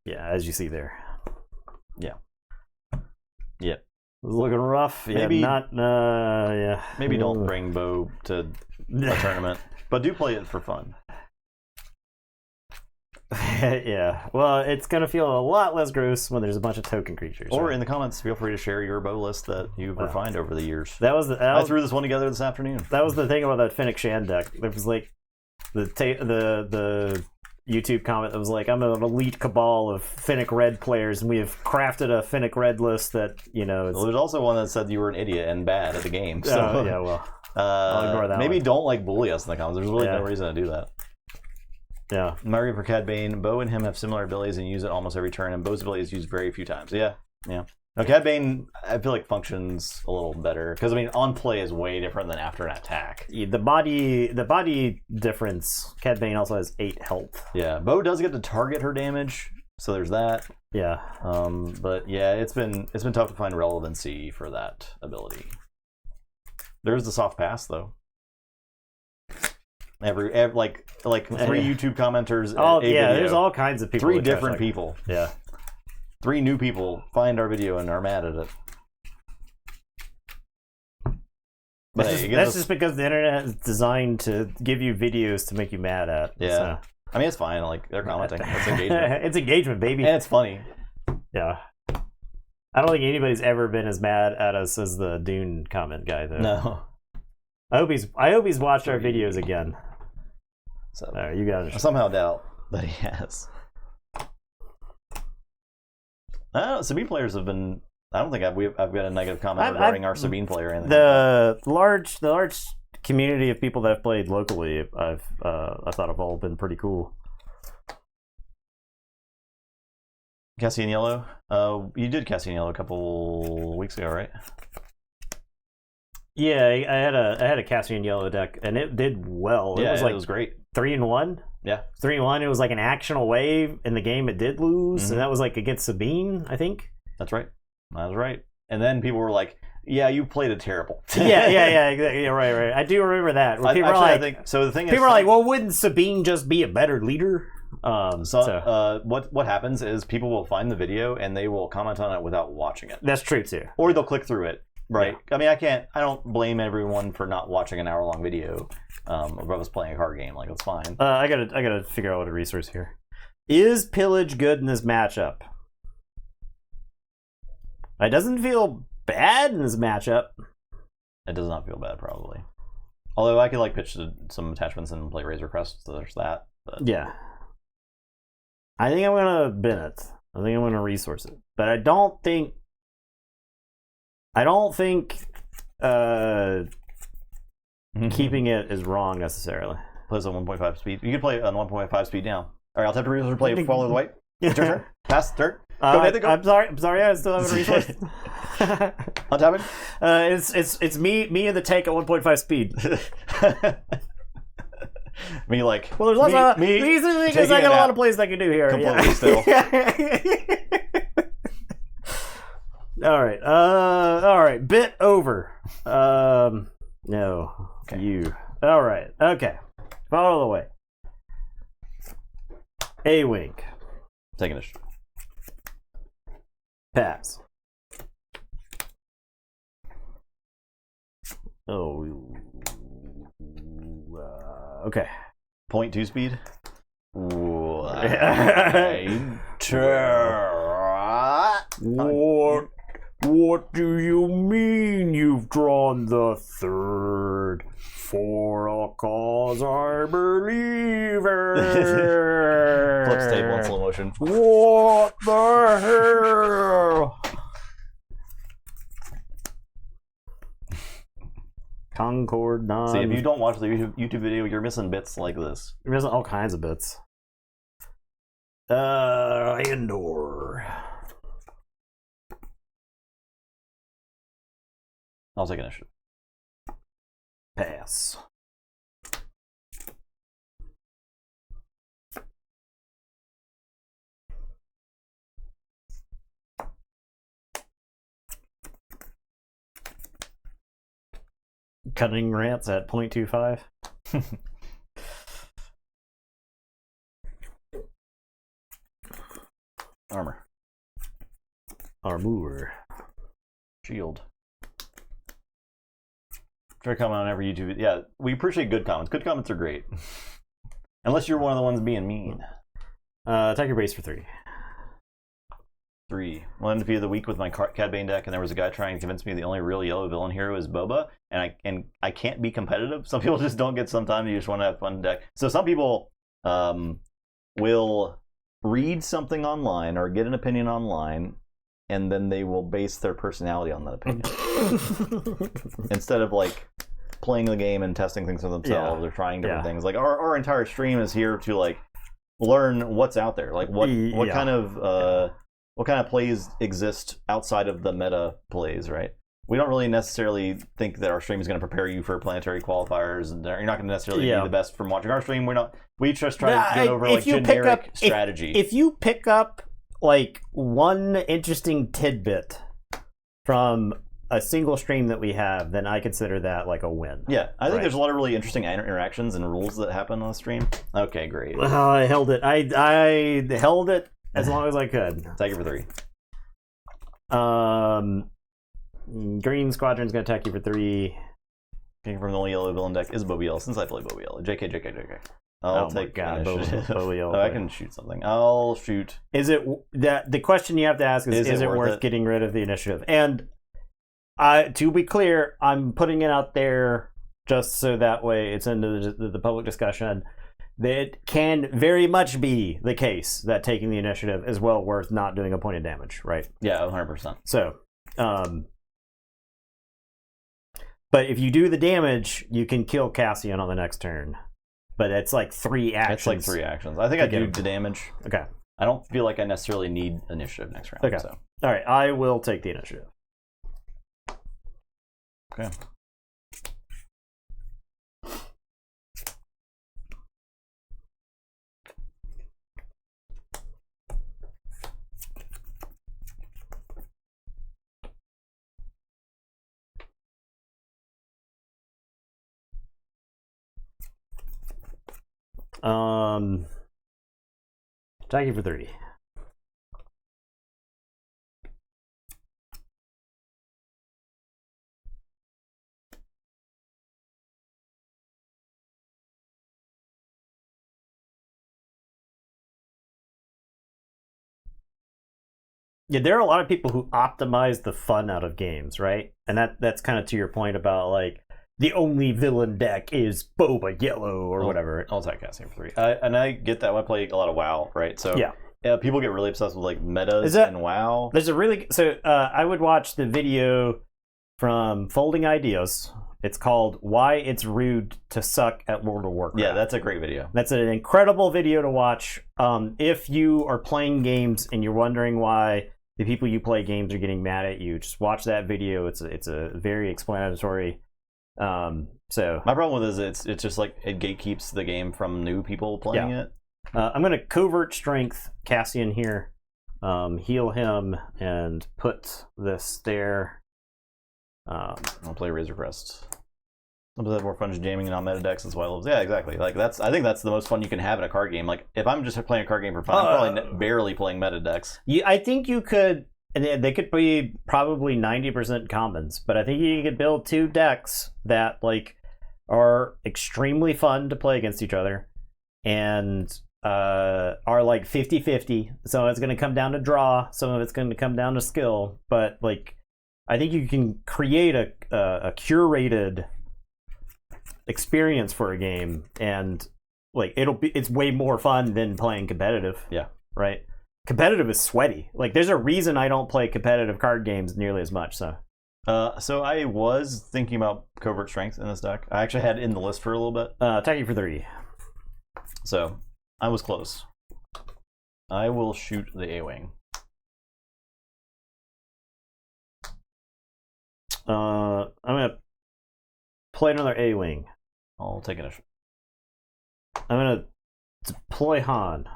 as you see there. Yep. It's looking rough. Maybe not. Yeah. Maybe don't bring Bo to a tournament, but do play it for fun. Yeah, well, it's gonna feel a lot less gross when there's a bunch of token creatures. Or right? in the comments, feel free to share your Bo list that you've refined over the years. I threw this one together this afternoon. That was the thing about that Fennec Shan deck. There was like the YouTube comment that was like, "I'm an elite cabal of Fennec Red players, and we have crafted a Fennec Red list that Well, there's also one that said you were an idiot and bad at the game. So yeah, well, I'll ignore that. Maybe don't bully us in the comments. There's really no reason to do that. Yeah. Mario for Cad Bane. Bo and him have similar abilities and use it almost every turn, and Bo's ability is used very few times. Yeah. Now, Cad Bane, I feel like functions a little better because I mean, on play is way different than after an attack. Yeah, the body difference. Cad Bane also has 8 health. Yeah, Bo does get to target her damage, so there's that. Yeah. But yeah, it's been tough to find relevancy for that ability. There's the soft pass though. Every like 3 YouTube commenters. Oh yeah, there's all kinds of people. 3 different people. Yeah. 3 new people find our video and are mad at it. But that's just because the internet is designed to give you videos to make you mad at. Yeah. So. I mean, it's fine. Like, they're commenting. It's engagement. It's engagement, baby. And it's funny. Yeah. I don't think anybody's ever been as mad at us as the Dune comment guy, though. No. I hope he's watched our videos again. So you got it. I somehow doubt that he has. I don't know. Sabine players have been. I don't think I've got a negative comment regarding our Sabine player or anything. The large community of people that have played locally, I thought have all been pretty cool. Cassian Yellow. You did Cassian Yellow a couple weeks ago, right? Yeah, I had a Cassian Yellow deck, and it did well. Yeah, it was great. 3-1. Yeah, 3-1. It was like an actional wave in the game. It did lose, and that was like against Sabine, I think. That's right. That was right. And then people were like, "Yeah, you played it terrible." yeah, exactly. Yeah, right. I do remember that. Where people I think so. The thing is, people are like, "Well, wouldn't Sabine just be a better leader?" What happens is people will find the video and they will comment on it without watching it. That's true too. Or they'll click through it. Right. Yeah. I mean, I don't blame everyone for not watching an hour-long video of us playing a card game. Like, that's fine. I gotta figure out what a resource here. Is Pillage good in this matchup? It doesn't feel bad in this matchup. It does not feel bad, probably. Although I could like pitch some attachments and play Razor Crest, so there's that. But... Yeah. I think I'm gonna bin it. I think I'm gonna resource it. But I don't think keeping it is wrong necessarily. Plays on 1.5 speed. You can play on 1.5 speed now. All right, I'll tap to resource play Follow the White. It's your turn. Pass, turn. Go, Nathan, go. I'm sorry, I still have a resource. Untap it? It's me and the tank at 1.5 speed. Me like well, there's lots of these things. I got a lot of plays I can do here. Completely still. All right. Bit over. No. Okay. You. All right. Okay. Follow the way. A wink. Take initiative. Pass. Oh. Okay. 0.2 speed. What do you mean you've drawn the third? For a cause I believe in. Flips table in slow motion. What the hell? Concord 9. See, if you don't watch the YouTube video, you're missing bits like this. You're missing all kinds of bits. Andor. I'll take initiative. Pass. Cutting rants at 0.25. Armor. Armor. Shield. Try to comment on every YouTube video. Yeah, we appreciate good comments. Good comments are great. Unless you're one of the ones being mean. Attack your base for 3. 3. One defeat of the week with my Cad Bane deck, and there was a guy trying to convince me the only real yellow villain hero is Boba, and I can't be competitive. Some people just don't get some time. You just want to have fun deck. So some people will read something online or get an opinion online, and then they will base their personality on that opinion. Instead of like playing the game and testing things for themselves or trying different things. Like our entire stream is here to like learn what's out there. Like what Yeah. kind of plays exist outside of the meta plays, right? We don't really necessarily think that our stream is going to prepare you for planetary qualifiers, and you're not going to necessarily be the best from watching our stream. We just try to get over like generic strategy. If you pick up like one interesting tidbit from a single stream that we have, then I consider that like a win. Yeah, I think there's a lot of really interesting interactions and rules that happen on the stream. Okay, great. Well, I held it. I held it as long as I could. Take it for 3. Green Squadron's gonna attack you for 3. Taking from the only yellow villain deck is Bo-Katan, since I play Bo-Katan. JK. I'll take initiative. I can shoot something. I'll shoot. Is it that the question you have to ask is it worth getting rid of the initiative? And to be clear, I'm putting it out there just so that way it's into the public discussion. That it can very much be the case that taking the initiative is well worth not doing a point of damage, right? Yeah, 100%. So, but if you do the damage, you can kill Cassian on the next turn. But it's like 3 actions. It's like 3 actions. I think I do the damage. Okay. I don't feel like I necessarily need initiative next round. Okay. So. All right, I will take the initiative. Okay. Attack you for 30. Yeah, there are a lot of people who optimize the fun out of games, right? And that's kind of to your point about like the only villain deck is Boba Yellow or whatever. I'll attack Cassian for 3. And I get that. I play a lot of WoW, right? So yeah, people get really obsessed with like metas and WoW. There's a really I would watch the video from Folding Ideas. It's called "Why It's Rude to Suck at World of Warcraft." Yeah, that's a great video. That's an incredible video to watch. If you are playing games and you're wondering why the people you play games are getting mad at you, just watch that video. It's a very explanatory. So my problem with it is it's just like it gatekeeps the game from new people playing it. I'm gonna covert strength Cassian here, heal him, and put this there. I'll play Razor Crest. A little bit more fun just jamming in on meta decks as well. Yeah, exactly. Like I think that's the most fun you can have in a card game. Like if I'm just playing a card game for fun, I'm probably barely playing meta decks. I think you could. And they could be probably 90% commons, but I think you could build 2 decks that like are extremely fun to play against each other, and are like 50-50. So it's going to come down to draw. Some of it's going to come down to skill, but like I think you can create a curated experience for a game, and like it's way more fun than playing competitive. Yeah. Right. Competitive is sweaty. Like there's a reason I don't play competitive card games nearly as much. So I was thinking about covert strength in this deck. I actually had it in the list for a little bit. Attack you for 30. So I was close. I will shoot the A-Wing. I'm gonna play another A-Wing. I'll take it. I'm gonna deploy Han.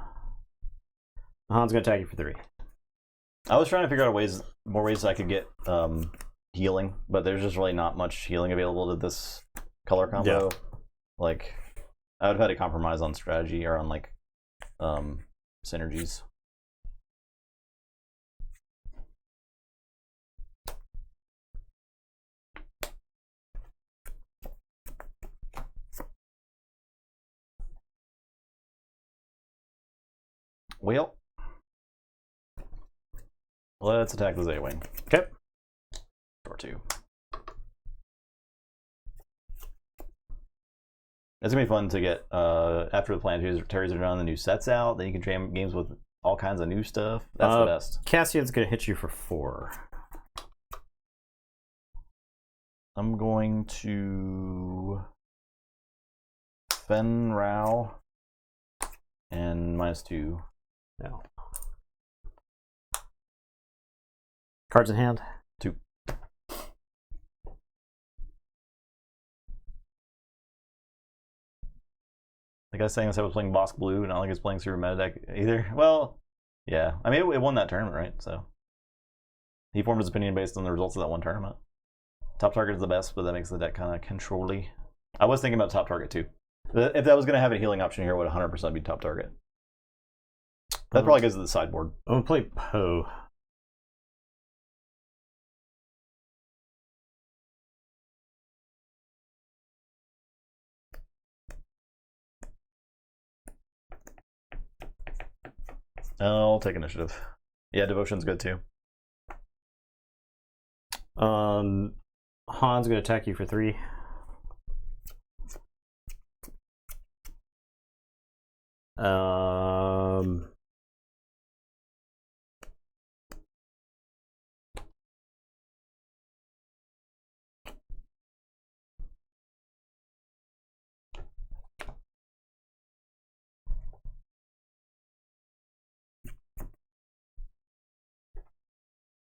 Han's gonna attack you for 3. I was trying to figure out more ways I could get healing, but there's just really not much healing available to this color combo. Yeah. Like, I would have had to compromise on strategy or on like synergies. Well, let's attack the A-Wing. Okay. Or 2. It's gonna be fun to get after the planetaries are done, the new sets out. Then you can jam games with all kinds of new stuff. That's the best. Cassian's gonna hit you for 4. I'm going to Fen Rao And -2. No. Cards in hand. 2. The guy saying I was playing Bosk Blue, not like it's playing Super Meta deck either. Well, yeah. I mean, it won that tournament, right? So he formed his opinion based on the results of that one tournament. Top target is the best, but that makes the deck kind of control-y. I was thinking about top target too. If that was going to have a healing option here, it would 100% be top target. That probably goes to the sideboard. I'm going to play Poe. I'll take initiative. Yeah, devotion's good too. Han's going to attack you for 3.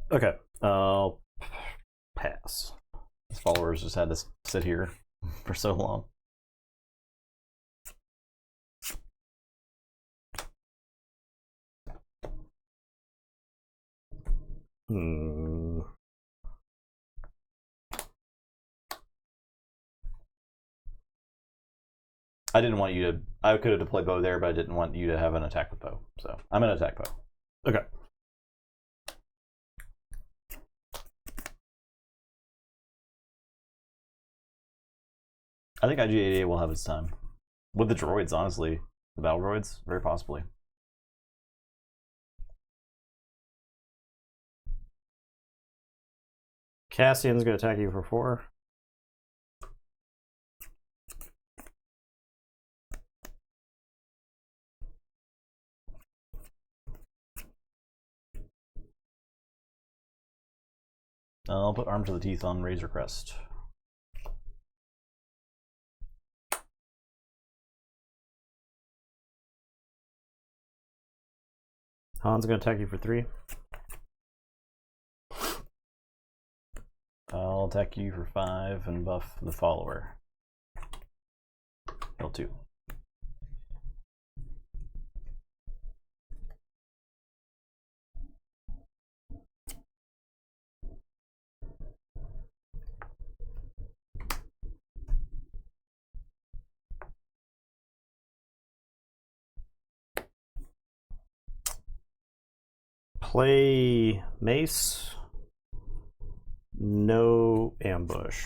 Okay, I'll pass. His followers just had to sit here for so long. I didn't want you to. I could have deployed Bo there, but I didn't want you to have an attack with Bo. So I'm going to attack Bo. Okay. I think IG-88 will have its time. With the droids, honestly. The battle droids, very possibly. Cassian's going to attack you for 4. I'll put Arm to the Teeth on Razor Crest. Han's going to attack you for 3. I'll attack you for 5 and buff the follower. Heal 2. Play Mace. No ambush.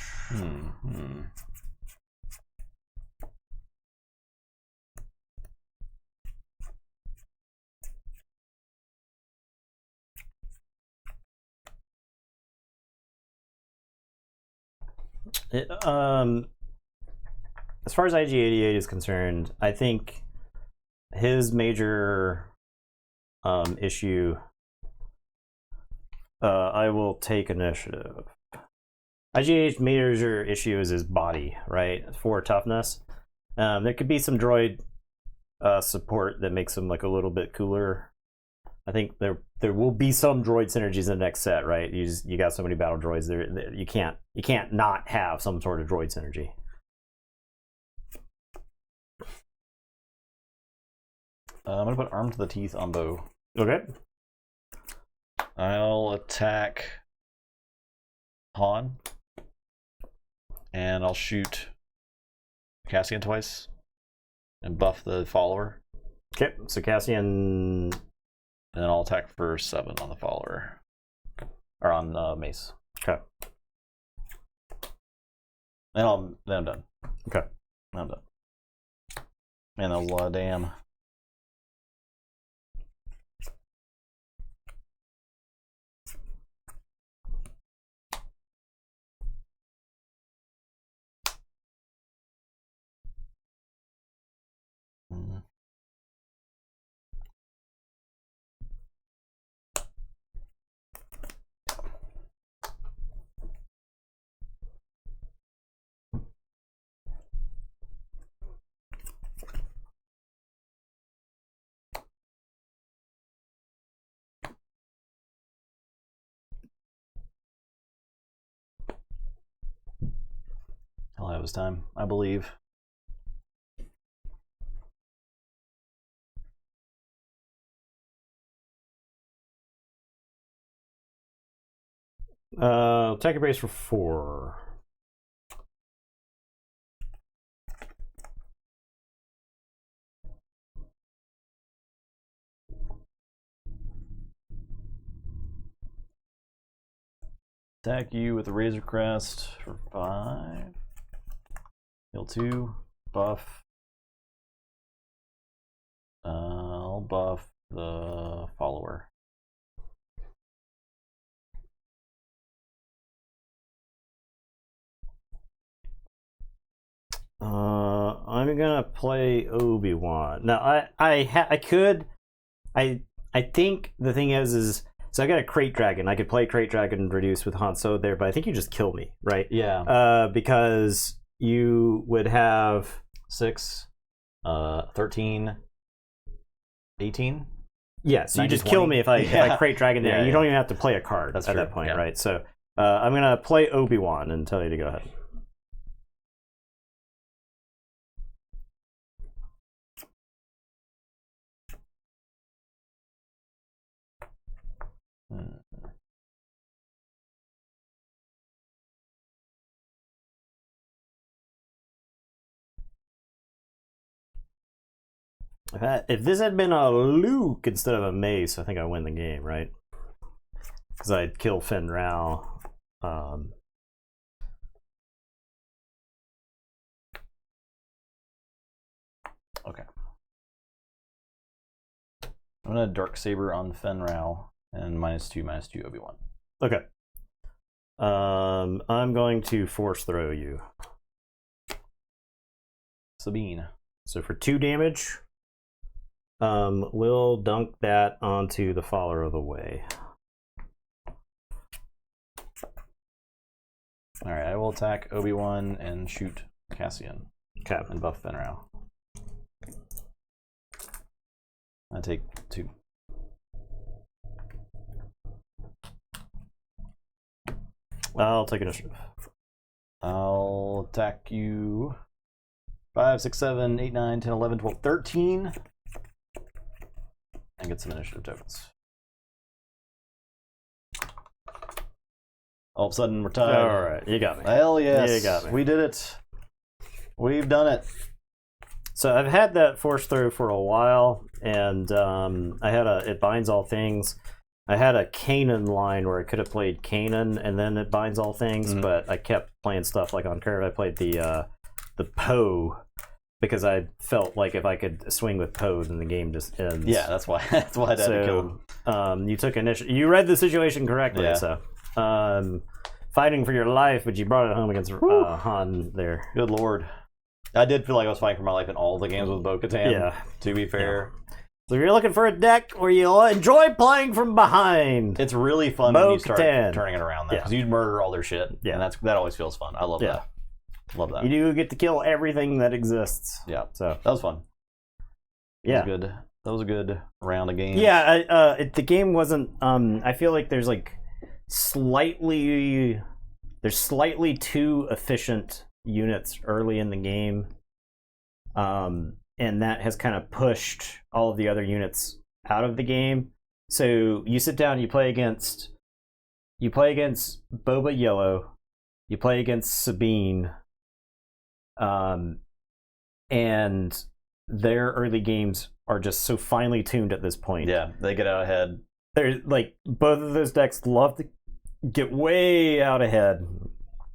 As far as IG-88 is concerned, I think his major issue. I will take initiative. IG-88's major issue is his body, right? 4 toughness. There could be some droid support that makes him like a little bit cooler. I think there will be some droid synergies in the next set, right? You got so many battle droids there, you can't not have some sort of droid synergy. I'm gonna put Arm to the Teeth on Bo. Okay. I'll attack Han, and I'll shoot Cassian twice and buff the follower. Okay, so Cassian. And then I'll attack for 7 on the follower. Or on Mace. Okay. Then I'm done. Okay. I'm done. Man, that was a lot of damn. have his time, I believe. Attack your base for 4. Attack you with the Razor Crest for 5. Heal 2. Buff. I'll buff the follower. I'm gonna play Obi-Wan. Now, I could. I think the thing is so I got a Crate Dragon. I could play Crate Dragon and reduce with Han Solo there, but I think you just kill me, right? Yeah. Because you would have 6, 13, 18. Yeah, so you just 20. kill me if I Crate Dragon there. Yeah, you don't even have to play a card at that point, right? So I'm gonna play Obi-Wan and tell you to go ahead. If this had been a Luke instead of a Mace, I think I win the game, right? Because I'd kill Finn Rao. Okay. I'm gonna Dark Saber on Finn Rao and -2/-2 Obi-Wan. Okay. I'm going to Force Throw you. Sabine. So for 2 damage, we'll dunk that onto the Follower of the Way. Alright, I will attack Obi-Wan and shoot Cassian. Okay. And buff Finn Rao. I take 2. I'll take initiative. I'll attack you 5, 6, 7, 8, 9, 10, 11, 12, 13. And get some initiative tokens. All of a sudden, we're tied. Alright, you got me. Hell yes. You got me. We did it. We've done it. So I've had that Force Throw for a while, and I had it binds all things. I had a Kanan line where I could have played Kanan and then it binds all things, but I kept playing stuff like on curve. I played the Poe because I felt like if I could swing with Poe, then the game just ends. Yeah, that's why. That's why I had to kill him. You took initiative. You read the situation correctly. Yeah. So fighting for your life, but you brought it home against Han there. Good lord. I did feel like I was fighting for my life in all the games with Bo-Katan. Yeah. To be fair. Yeah. So if you're looking for a deck where you enjoy playing from behind, It's really fun when you start Bo-Katan. turning it around, because you'd murder all their shit. Yeah. And that always feels fun. I love that. Love that. you do get to kill everything that exists. Yeah. So That was fun. yeah, That was good. That was a good round of games. yeah. The game wasn't. I feel like there's slightly too efficient units early in the game, and that has kind of pushed all of the other units out of the game. So you sit down, you play against Boba Yellow, you play against Sabine, and their early games are just so finely tuned at this point. Yeah, they get out ahead. They're both of those decks love to get way out ahead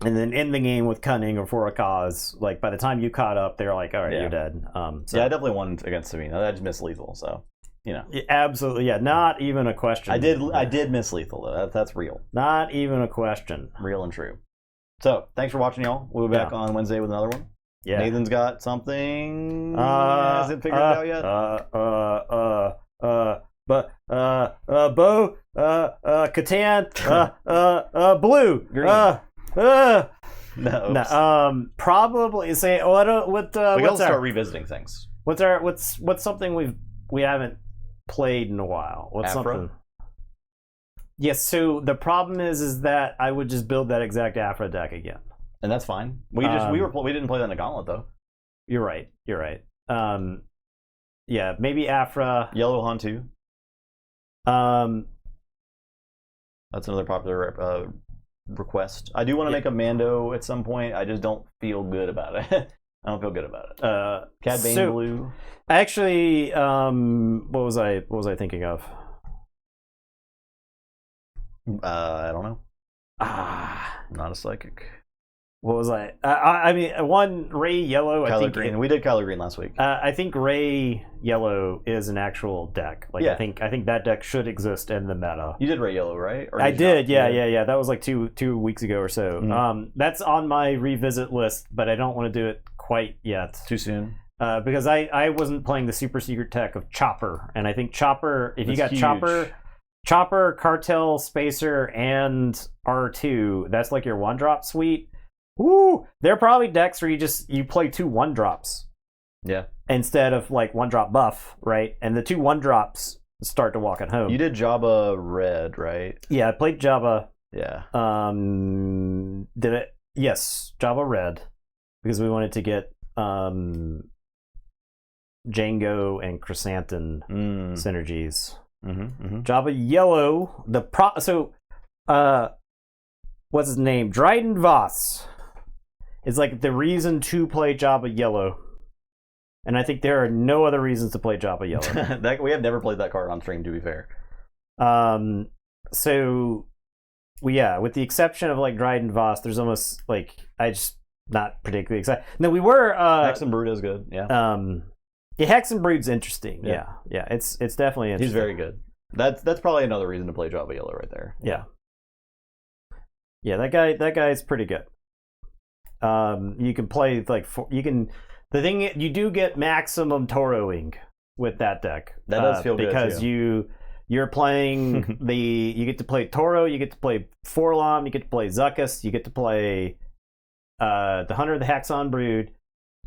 and then end the game with cunning or for a cause. Like by the time you caught up, they're like, all right, you're dead. So Yeah, I definitely won against Sabine. I just missed lethal, so absolutely, yeah, not even a question. I did miss lethal though. That's real. Not even a question. Real and true. So thanks for watching, y'all. We'll be back on Wednesday with another one. Yeah. Nathan's got something he hasn't figured it out yet. Bo-Katan, blue, Green. no, probably say we can what's also start revisiting things. what's something we haven't played in a while. What's Afro? something? Yes. So the problem is that I would just build that exact Afro deck again. and that's fine. We didn't play that in a gauntlet though. You're right. Yeah, maybe Afra. Yellow Han too. That's another popular request. I do want to make a Mando at some point. I just don't feel good about it. I don't feel good about it. Cad Bane Blue. Actually, what was I thinking of? I don't know. Not a psychic. What was I? I mean, one Ray Yellow. Kylo I think Green. We did Kylo Green last week. I think Ray Yellow is an actual deck. Like, yeah. I think that deck should exist in the meta. You did Ray Yellow, right? Or I did. Yeah. That was like two weeks ago or so. Mm-hmm. That's on my revisit list, but I don't want to do it quite yet. Too soon. Because I wasn't playing the super secret tech of Chopper, and I think Chopper. If you got huge. Chopper, Cartel, Spacer, and R2, that's like your 1-drop suite. Woo! There are probably decks where you play 2 1-drops. Yeah. Instead of like 1-drop buff, right? And the 2 1-drops start to walk at home. You did Jabba Red, right? Yeah, I played Jabba. Yeah. Did it? Yes, Jabba Red, because we wanted to get Django and Chrysanthemum synergies. Jabba Yellow. What's his name? Dryden Voss is like the reason to play Jabba Yellow, and I think there are no other reasons to play Jabba Yellow. We have never played that card on stream, to be fair. So, with the exception of like Dryden Voss, there's almost like I just not particularly excited. No, we were Hexenbrood is good. Yeah. Hexenbrood's interesting. Yeah. It's definitely interesting. He's very good. That's probably another reason to play Jabba Yellow right there. Yeah. Yeah, that guy's pretty good. You can play you do get maximum Toroing with that deck. That does feel good because you're playing you get to play Toro, you get to play Forlom, you get to play Zuckuss, you get to play the Hunter of the Haxon Brood,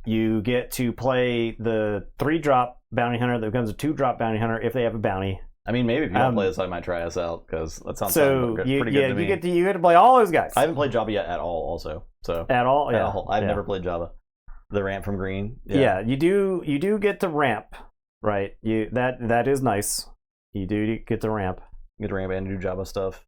you get to play the 3-drop bounty hunter that becomes a 2-drop bounty hunter if they have a bounty. I mean, maybe if you don't play this, I might try us out because that sounds pretty good to me. You get to play all those guys. I haven't played Jabba yet at all. Also, so at all, yeah. I've never played Jabba. The ramp from green. Yeah, you do get to ramp, right? That is nice. You do get to ramp. You get to ramp and do Jabba stuff.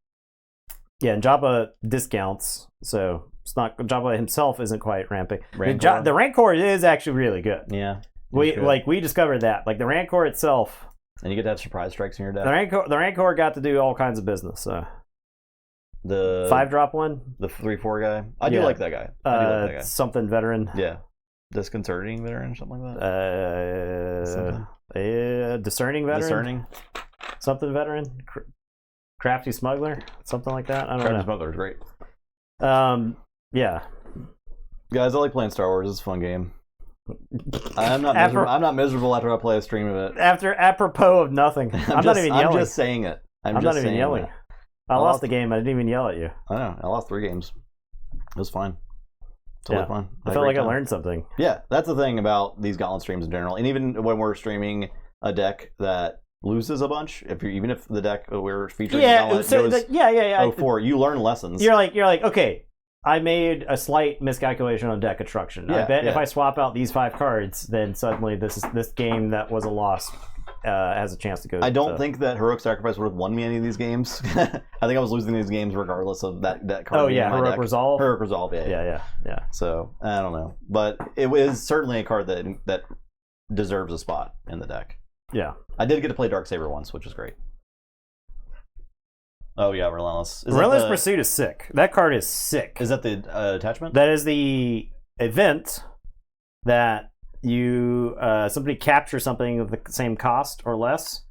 Yeah, and Jabba discounts, so it's not Jabba himself isn't quite ramping. The Rancor is actually really good. Yeah, we discovered that the Rancor itself. And you get to have surprise strikes in your deck. The Rancor got to do all kinds of business. The 5-drop one, the 3/4 guy. I do like that guy. I do like that guy. Something veteran. Yeah, disconcerting veteran, something like that. Discerning veteran. Something veteran. Crafty smuggler, something like that. I don't know. Crafty smuggler is great. Yeah. Guys, I like playing Star Wars. It's a fun game. I'm not miserable after I play a stream of it. Apropos of nothing. I'm not even yelling. I'm just saying it. I'm not even yelling. I lost the game. I didn't even yell at you. I know. I lost 3 games. It was fine. Totally fine. I felt like I learned something. Yeah, that's the thing about these Gauntlet streams in general. And even when we're streaming a deck that loses a bunch, even if the deck we're featuring Gauntlet goes 0-4, you learn lessons. You're like, okay, I made a slight miscalculation on deck construction. I bet if I swap out these 5 cards, then suddenly this game that was a loss has a chance to go. I don't think that Heroic Sacrifice would have won me any of these games. I think I was losing these games regardless of that card. Oh yeah, Heroic Resolve. Heroic Resolve, yeah. So I don't know, but it was certainly a card that deserves a spot in the deck. Yeah, I did get to play Darksaber once, which is great. Oh yeah, Relentless. Relentless Pursuit is sick. That card is sick. Is that the attachment? That is the event that you somebody captures something of the same cost or less,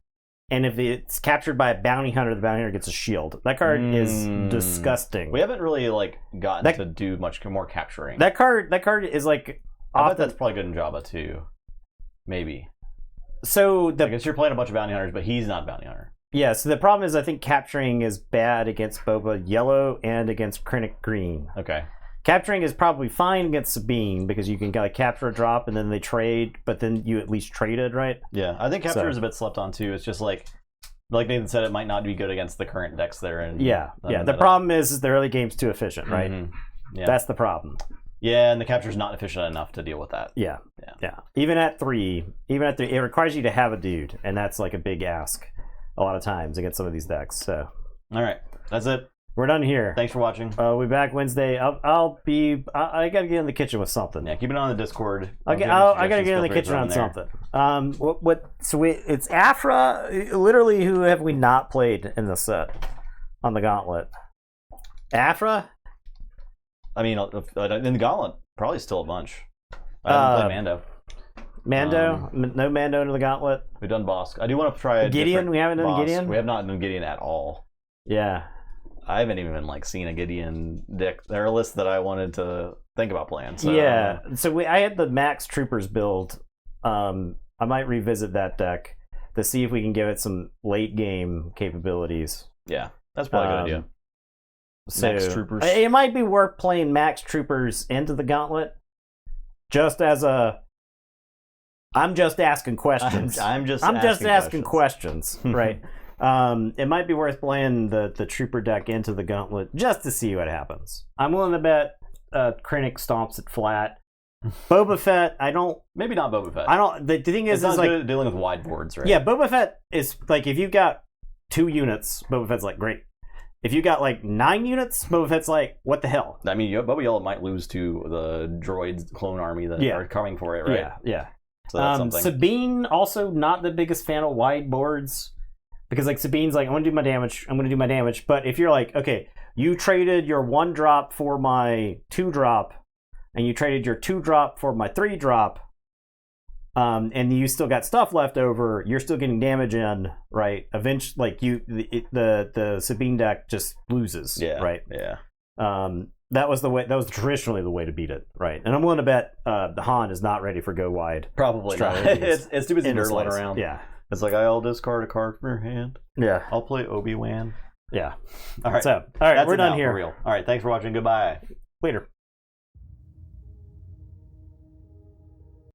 and if it's captured by a bounty hunter, the bounty hunter gets a shield. That card is disgusting. We haven't really gotten to do much more capturing. That card is like. I bet that's probably good in Java too. Maybe. So I guess you're playing a bunch of bounty hunters, but he's not a bounty hunter. Yeah, so the problem is I think capturing is bad against Boba Yellow and against Krennic Green. Okay. Capturing is probably fine against Sabine because you can capture a drop and then they trade, but then you at least traded, right? Yeah, I think capture is a bit slept on too. It's just like Nathan said, it might not be good against the current decks there. The problem is the early game's too efficient, right? Yeah. That's the problem. Yeah, and the capture's not efficient enough to deal with that. Yeah. Even at 3, it requires you to have a dude, and that's like a big ask a lot of times against some of these decks. So, all right, that's it. We're done here. Thanks for watching. We'll be back Wednesday. I gotta get in the kitchen with something. Yeah, keep it on the Discord. I gotta get in the kitchen on something. It's Afra. Literally, who have we not played in the set on the Gauntlet? Afra. I mean, in the Gauntlet, probably still a bunch. I haven't played Mando. No Mando into the Gauntlet. We've done Bosk. I do want to try Gideon. We haven't done Bosk. Gideon. We have not done Gideon at all. Yeah. I haven't even seen a Gideon deck. There are a list that I wanted to think about playing. So, yeah. So I had the Max Troopers build. I might revisit that deck to see if we can give it some late game capabilities. Yeah, that's probably a good idea. So Max Troopers. It might be worth playing Max Troopers into the Gauntlet, just as a. I'm just asking questions. I'm just asking questions, right? It might be worth playing the Trooper deck into the Gauntlet just to see what happens. I'm willing to bet Krennic stomps it flat. Boba Fett, maybe not Boba Fett. I don't. The thing is not like good at dealing with wide boards, right? Yeah, Boba Fett is like if you've got 2 units, Boba Fett's like great. If you got 9 units, Boba Fett's like, what the hell? I mean, Boba Yellow might lose to the droids clone army that are coming for it, right? Yeah. So that's something. Sabine, also not the biggest fan of wide boards. Because Sabine's like, I'm going to do my damage. But if you're like, okay, you traded your 1-drop for my 2-drop, and you traded your 2-drop for my 3-drop, and you still got stuff left over, you're still getting damage in, right? Eventually, the Sabine deck just loses, right? Yeah. That was traditionally the way to beat it, right? And I'm willing to bet the Han is not ready for go wide. Probably not. It's too busy nerdling around. Yeah. It's like, I'll discard a card from your hand. Yeah. I'll play Obi-Wan. Yeah. All right. So, all right, we're done here. For real. All right, thanks for watching. Goodbye. Later.